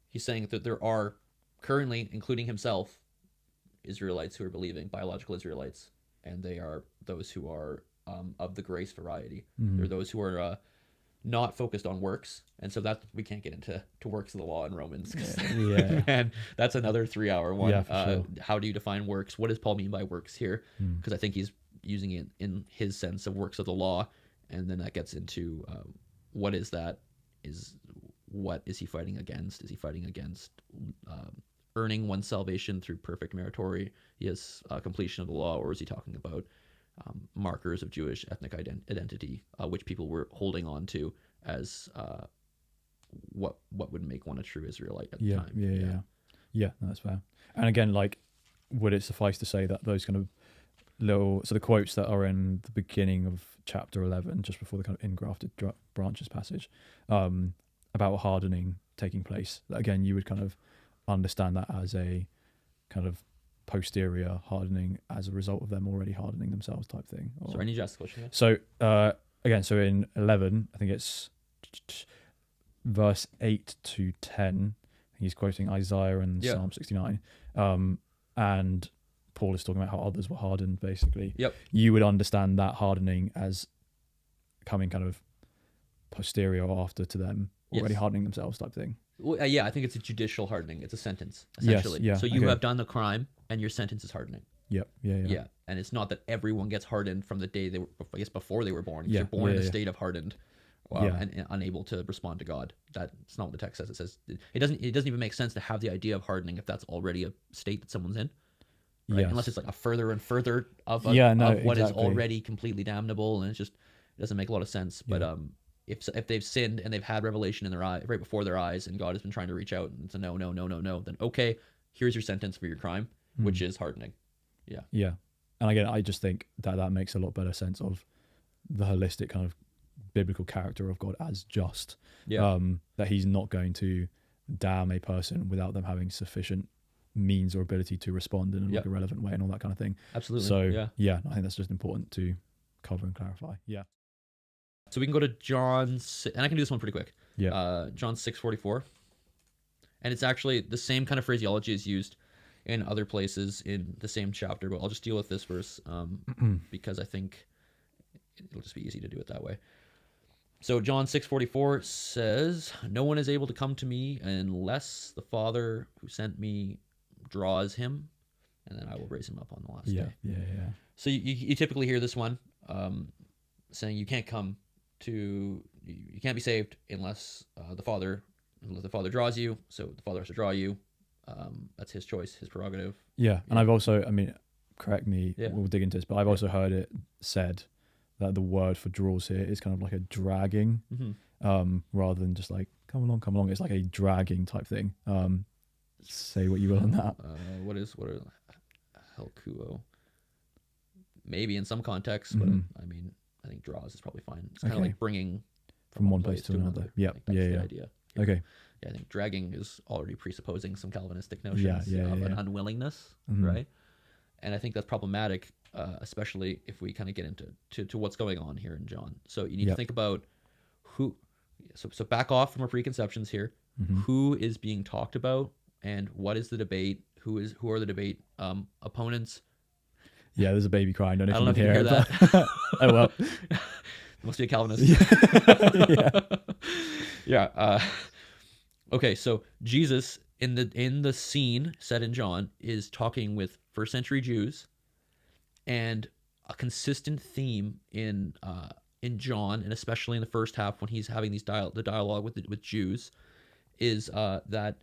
He's saying that there are currently, including himself, Israelites who are believing, biological Israelites, and they are those who are of the grace variety. They're those who are not focused on works, and so that we can't get into works of the law in Romans. And that's another 3-hour one. Yeah, for sure. How do you define works? What does Paul mean by works here? Because I think he's using it in his sense of works of the law, and then that gets into what is that? What is he fighting against? Is he fighting against earning one's salvation through perfect meritorious completion of the law, or is he talking about markers of Jewish ethnic identity, which people were holding on to as what would make one a true Israelite at the time? Yeah, that's fair. And again, like, would it suffice to say that those kind of the quotes that are in the beginning of chapter 11, just before the kind of engrafted branches passage, about hardening taking place. Again, you would kind of understand that as a kind of posterior hardening as a result of them already hardening themselves type thing. Sorry, I need to ask the question. So again, so in 11, I think it's verse 8 to 10, he's quoting Isaiah and Psalm 69. And Paul is talking about how others were hardened, basically. Yep. You would understand that hardening as coming kind of posterior or after to them already hardening themselves type thing. Well, yeah, I think it's a judicial hardening. It's a sentence, essentially. Yes, yeah, so you have done the crime, and your sentence is hardening. Yep. Yeah. And it's not that everyone gets hardened from the day they were, I guess, before they were born. Yeah, You're born in a state of hardened, Yeah. and unable to respond to God. That's not what the text says. It says it doesn't even make sense to have the idea of hardening if that's already a state that someone's in. Right? Yes. Unless it's like a further and further of what exactly. is already completely damnable, and it doesn't make a lot of sense. But if they've sinned and they've had revelation in their eye right before their eyes, and God has been trying to reach out and it's a no, then okay, here's your sentence for your crime, which is hardening. Yeah. And again, I just think that makes a lot better sense of the holistic kind of biblical character of God as just. That he's not going to damn a person without them having sufficient means or ability to respond in like a relevant way and all that kind of thing. Absolutely. So I think that's just important to cover and clarify. Yeah. So we can go to John, and I can do this one pretty quick. Yeah. John 6:44, and it's actually the same kind of phraseology is used in other places in the same chapter, but I'll just deal with this verse because I think it'll just be easy to do it that way. So John 6:44 says, "No one is able to come to me unless the Father who sent me draws him, and then I will raise him up on the last day." Yeah. So you typically hear this one saying you can't be saved unless the Father draws you. So the Father has to draw you. That's his choice, his prerogative. Yeah. And I've also, correct me, Yeah. we'll dig into this, but I've also heard it said that the word for draws here is kind of like a dragging, rather than just like, come along. It's like a dragging type thing. Say what you will on that. What are helkuo? Maybe in some contexts, but I think draws is probably fine. It's kind of like bringing from one place to another. Yeah. That's the idea. Yeah. Okay. Yeah, I think dragging is already presupposing some Calvinistic notions of an unwillingness, right? And I think that's problematic, especially if we kind of get into what's going on here in John. So you need to think about who. So back off from our preconceptions here. Who is being talked about, and what is the debate? Who are the debate opponents? Yeah, there's a baby crying. I don't know if you can hear that. Oh well, must be a Calvinist. Okay, so Jesus in the scene set in John is talking with first century Jews, and a consistent theme in John, and especially in the first half when he's having the dialogue with Jews, is that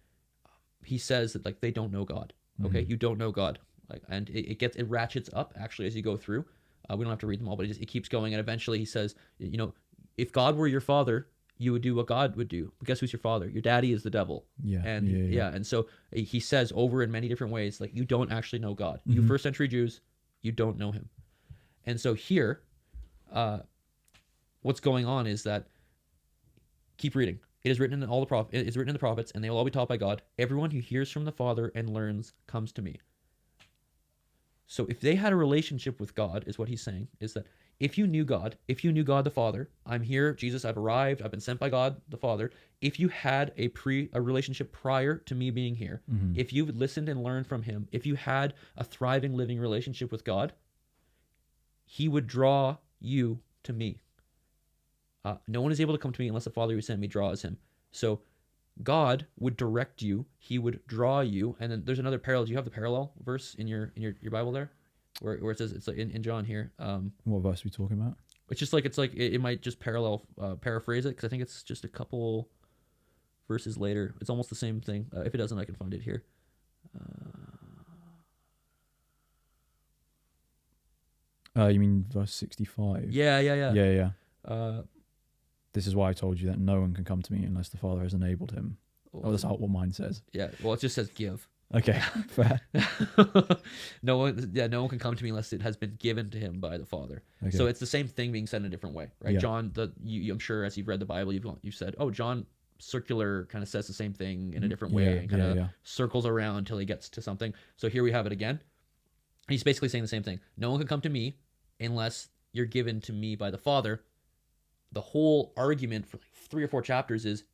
he says that like they don't know God. Okay, you don't know God, and it ratchets up actually as you go through. We don't have to read them all, but it keeps going, and eventually he says, if God were your father, you would do what God would do. But guess who's your father? Your daddy is the devil. And so he says over in many different ways, like, you don't actually know God. You first century Jews, you don't know him. And so here, what's going on is that, keep reading. It is written in it's written in the prophets, and they will all be taught by God. Everyone who hears from the Father and learns comes to me. So if they had a relationship with God, is what he's saying, is that if you knew God the Father, I'm here, Jesus, I've arrived, I've been sent by God the Father. If you had a relationship prior to me being here, if you've listened and learned from him, if you had a thriving, living relationship with God, he would draw you to me. No one is able to come to me unless the Father who sent me draws him. So God would direct you, he would draw you, and then there's another parallel. Do you have the parallel verse in your Bible there? Where it says, it's like in John here. What verse are we talking about? It might just paraphrase it, because I think it's just a couple verses later. It's almost the same thing. If it doesn't, I can find it here. You mean verse 65? Yeah. This is why I told you that no one can come to me unless the Father has enabled him. That's what mine says. Yeah, well, it just says give. Okay, fair. No one can come to me unless it has been given to him by the Father. Okay. So it's the same thing being said in a different way, right? Yeah. John, I'm sure as you've read the Bible, you've said, oh, John circular kind of says the same thing in a different way and kind of circles around until he gets to something. So here we have it again. He's basically saying the same thing. No one can come to me unless you're given to me by the Father. The whole argument for like 3 or 4 chapters is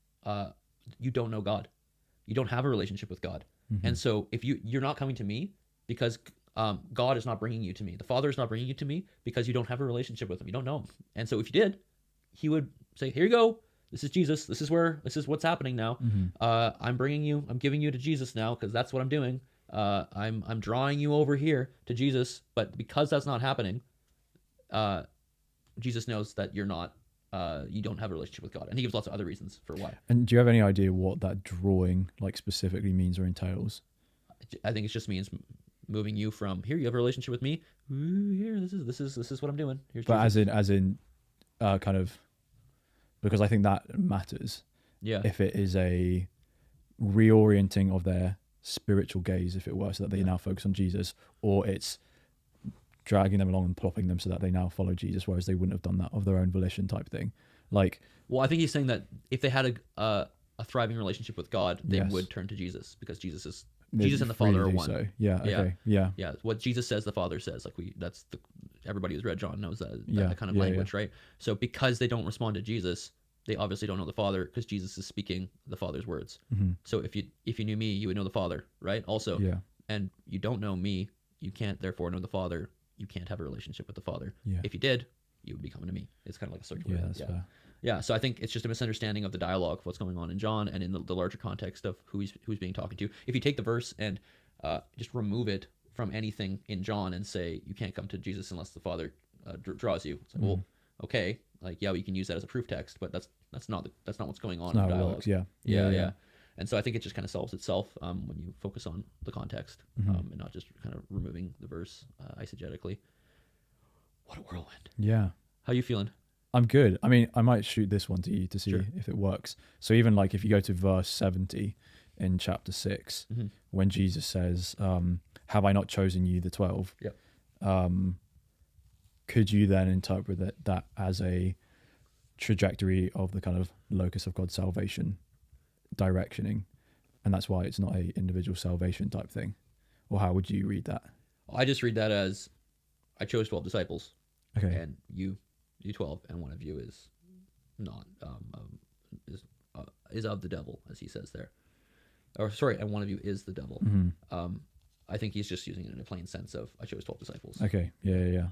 you don't know God. You don't have a relationship with God. Mm-hmm. And so if you're not coming to me because God is not bringing you to me. The Father is not bringing you to me because you don't have a relationship with him. You don't know him. And so if you did, he would say, here you go. This is Jesus. This is what's happening now. Mm-hmm. I'm giving you to Jesus now because that's what I'm doing. I'm drawing you over here to Jesus. But because that's not happening, Jesus knows that you don't have a relationship with God. And he gives lots of other reasons for why. And do you have any idea what that drawing like specifically means or entails? I think it just means moving you from here. You have a relationship with me. Here, this is what I'm doing. Here's but Jesus. as in, kind of, because I think that matters. Yeah. If it is a reorienting of their spiritual gaze, if it were, so that they now focus on Jesus, or it's dragging them along and plopping them so that they now follow Jesus, whereas they wouldn't have done that of their own volition type thing. Like, well, I think he's saying that if they had a thriving relationship with God, they would turn to Jesus because Jesus and the Father are one. So. Yeah. Okay. Yeah. Yeah. What Jesus says, the Father says. Like everybody who's read John knows that kind of language, right? So because they don't respond to Jesus, they obviously don't know the Father because Jesus is speaking the Father's words. Mm-hmm. So if you knew me, you would know the Father, right? Also, and you don't know me, you can't therefore know the Father. You can't have a relationship with the Father. Yeah. If you did, you would be coming to me. It's kind of like a circular. Yeah, that's fair. Yeah, so I think it's just a misunderstanding of the dialogue of what's going on in John and in the larger context of who's being talked to. If you take the verse and just remove it from anything in John and say you can't come to Jesus unless the Father draws you, it's like, well, okay, like we can use that as a proof text, but that's not what's going on in the dialogue. Works. Yeah. And so I think it just kind of solves itself when you focus on the context and not just kind of removing the verse eisegetically. What a whirlwind! Yeah. How you feeling? I'm good. I mean, I might shoot this one to you to see if it works. So even like if you go to verse 70 in chapter 6, when Jesus says, have I not chosen you, the 12? Yep. Could you then interpret that as a trajectory of the kind of locus of God's salvation directioning? And that's why it's not a individual salvation type thing? Or how would you read that? I just read that as I chose 12 disciples. Okay. And you 12, and one of you is not is of the devil, as he says there. Or sorry, and one of you is the devil. I think he's just using it in a plain sense of I chose 12 disciples. Okay. Yeah.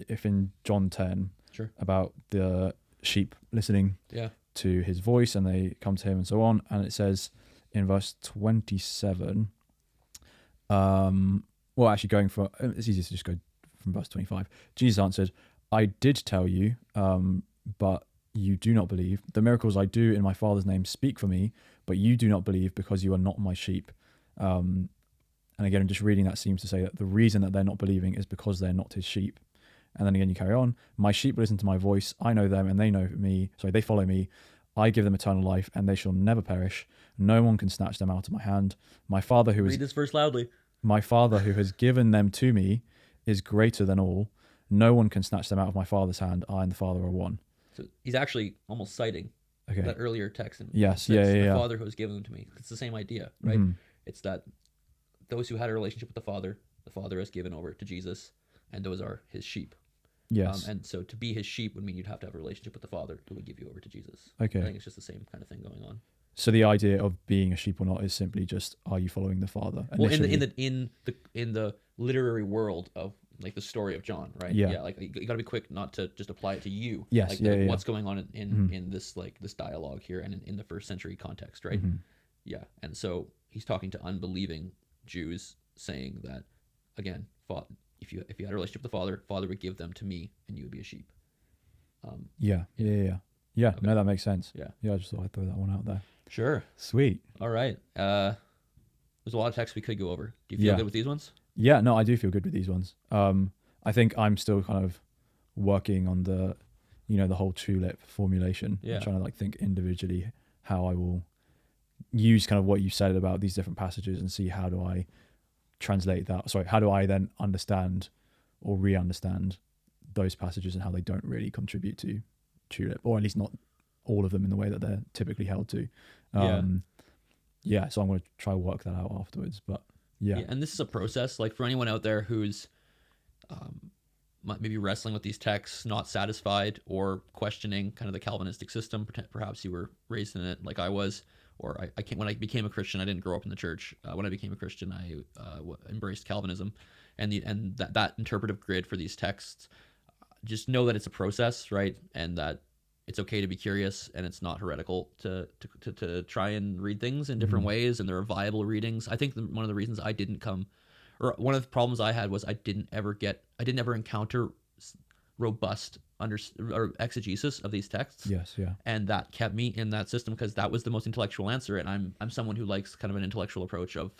If in John 10, about the sheep listening to his voice and they come to him and so on, and it says in verse 27, well, actually going for, it's easier to just go from verse 25. Jesus answered, I did tell you, but you do not believe. The miracles I do in my Father's name speak for me, but you do not believe because you are not my sheep. And again, just reading that seems to say that the reason that they're not believing is because they're not his sheep. And then again, you carry on. My sheep listen to my voice. I know them and they know me. Sorry, they follow me. I give them eternal life and they shall never perish. No one can snatch them out of my hand. My Father who Read this verse loudly. My Father who has given them to me is greater than all. No one can snatch them out of my Father's hand. I and the Father are one. So he's actually almost citing that earlier text. Yes, the Father who has given them to me. It's the same idea, right? It's that those who had a relationship with the Father has given over to Jesus, and those are his sheep. Yes. And so to be his sheep would mean you'd have to have a relationship with the Father who would give you over to Jesus. Okay. I think it's just the same kind of thing going on. So the idea of being a sheep or not is simply just, are you following the Father? Initially? Well, in the literary world of like the story of John, right? Yeah. Like you got to be quick not to just apply it to you. Yes. Like what's going on in this this dialogue here and in the first century context, right? Yeah. And so he's talking to unbelieving Jews, saying that again, if you had a relationship with the Father would give them to me, and you would be a sheep. Yeah. Okay. No, that makes sense. Yeah. I just thought I'd throw that one out there. Sure. Sweet. All right. There's a lot of texts we could go over. Do you feel good with these ones? Yeah, no, I do feel good with these ones. I think I'm still kind of working on the whole tulip formulation. Yeah. I'm trying to think individually how I will use kind of what you said about these different passages and see how do I translate that. Sorry, how do I then understand or re-understand those passages and how they don't really contribute to tulip, or at least not all of them in the way that they're typically held to. So I'm going to try work that out afterwards. But yeah, and this is a process. Like for anyone out there who's maybe wrestling with these texts, not satisfied, or questioning kind of the Calvinistic system. Perhaps you were raised in it like I was, or I can't. When I became a Christian, I didn't grow up in the church. When I became a Christian, I embraced Calvinism, and that interpretive grid for these texts. Just know that it's a process, right? And that it's okay to be curious, and it's not heretical to try and read things in different ways, and there are viable readings. I think one of the reasons I didn't come, or one of the problems I had was I didn't ever encounter robust or exegesis of these texts. Yes, yeah. And that kept me in that system because that was the most intellectual answer, and I'm someone who likes kind of an intellectual approach of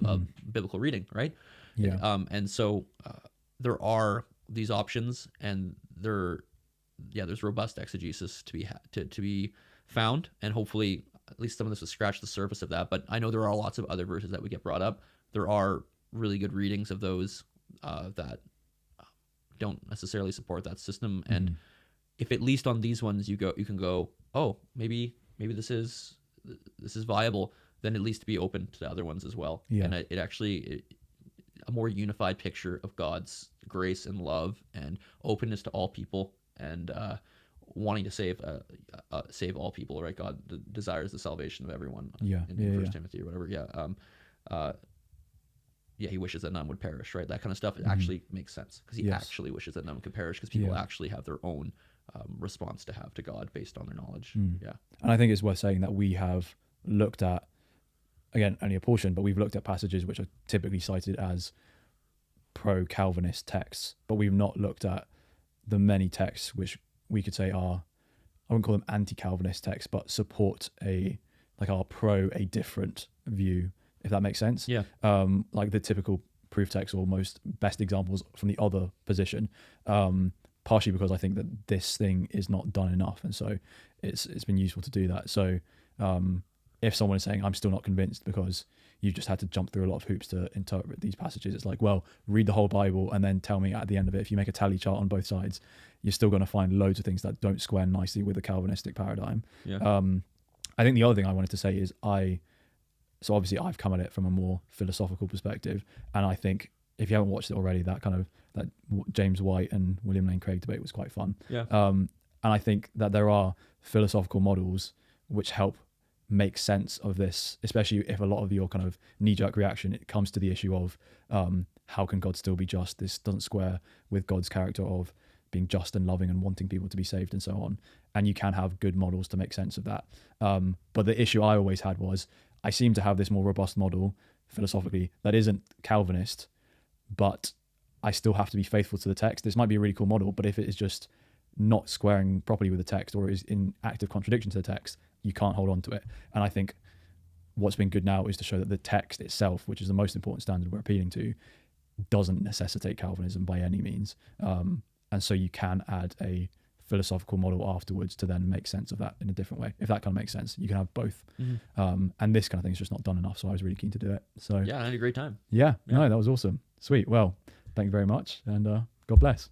biblical reading, right? Yeah. And so there are these options, and there's robust exegesis to be found, and hopefully at least some of this will scratch the surface of that. But I know there are lots of other verses that would get brought up. There are really good readings of those that don't necessarily support that system, and if at least on these ones you can go, oh, maybe this is viable, then at least be open to the other ones as well. Yeah. And it actually a more unified picture of God's grace and love and openness to all people, and wanting to save all people, right? God desires the salvation of everyone. In First Timothy or whatever. He wishes that none would perish, right? That kind of stuff. It actually makes sense because he actually wishes that none could perish, because people actually have their own response to have to God based on their knowledge. Yeah. And I think it's worth saying that we have looked at, again, only a portion, but we've looked at passages which are typically cited as pro-Calvinist texts, but we've not looked at the many texts which we could say are, I wouldn't call them anti-Calvinist texts, but support are pro a different view, if that makes sense. Yeah. Like the typical proof text, or most best examples from the other position, partially because I think that this thing is not done enough, and so it's been useful to do that. So if someone is saying, I'm still not convinced because you just had to jump through a lot of hoops to interpret these passages, it's like, well, read the whole Bible and then tell me at the end of it, if you make a tally chart on both sides, you're still going to find loads of things that don't square nicely with the Calvinistic paradigm. Yeah. I think the other thing I wanted to say is so obviously I've come at it from a more philosophical perspective, and I think if you haven't watched it already, that James White and William Lane Craig debate was quite fun. Yeah. And I think that there are philosophical models which help make sense of this, especially if a lot of your kind of knee-jerk reaction, it comes to the issue of how can God still be just? This doesn't square with God's character of being just and loving and wanting people to be saved and so on. And you can have good models to make sense of that. But the issue I always had was I seem to have this more robust model philosophically that isn't Calvinist, but I still have to be faithful to the text. This might be a really cool model, but if it is just not squaring properly with the text, or is in active contradiction to the text, you can't hold on to it. And I think what's been good now is to show that the text itself, which is the most important standard we're appealing to, doesn't necessitate Calvinism by any means. And so you can add a philosophical model afterwards to then make sense of that in a different way. If that kind of makes sense, you can have both. And this kind of thing is just not done enough. So I was really keen to do it. So yeah, I had a great time. Yeah. No, that was awesome. Sweet. Well, thank you very much, and God bless.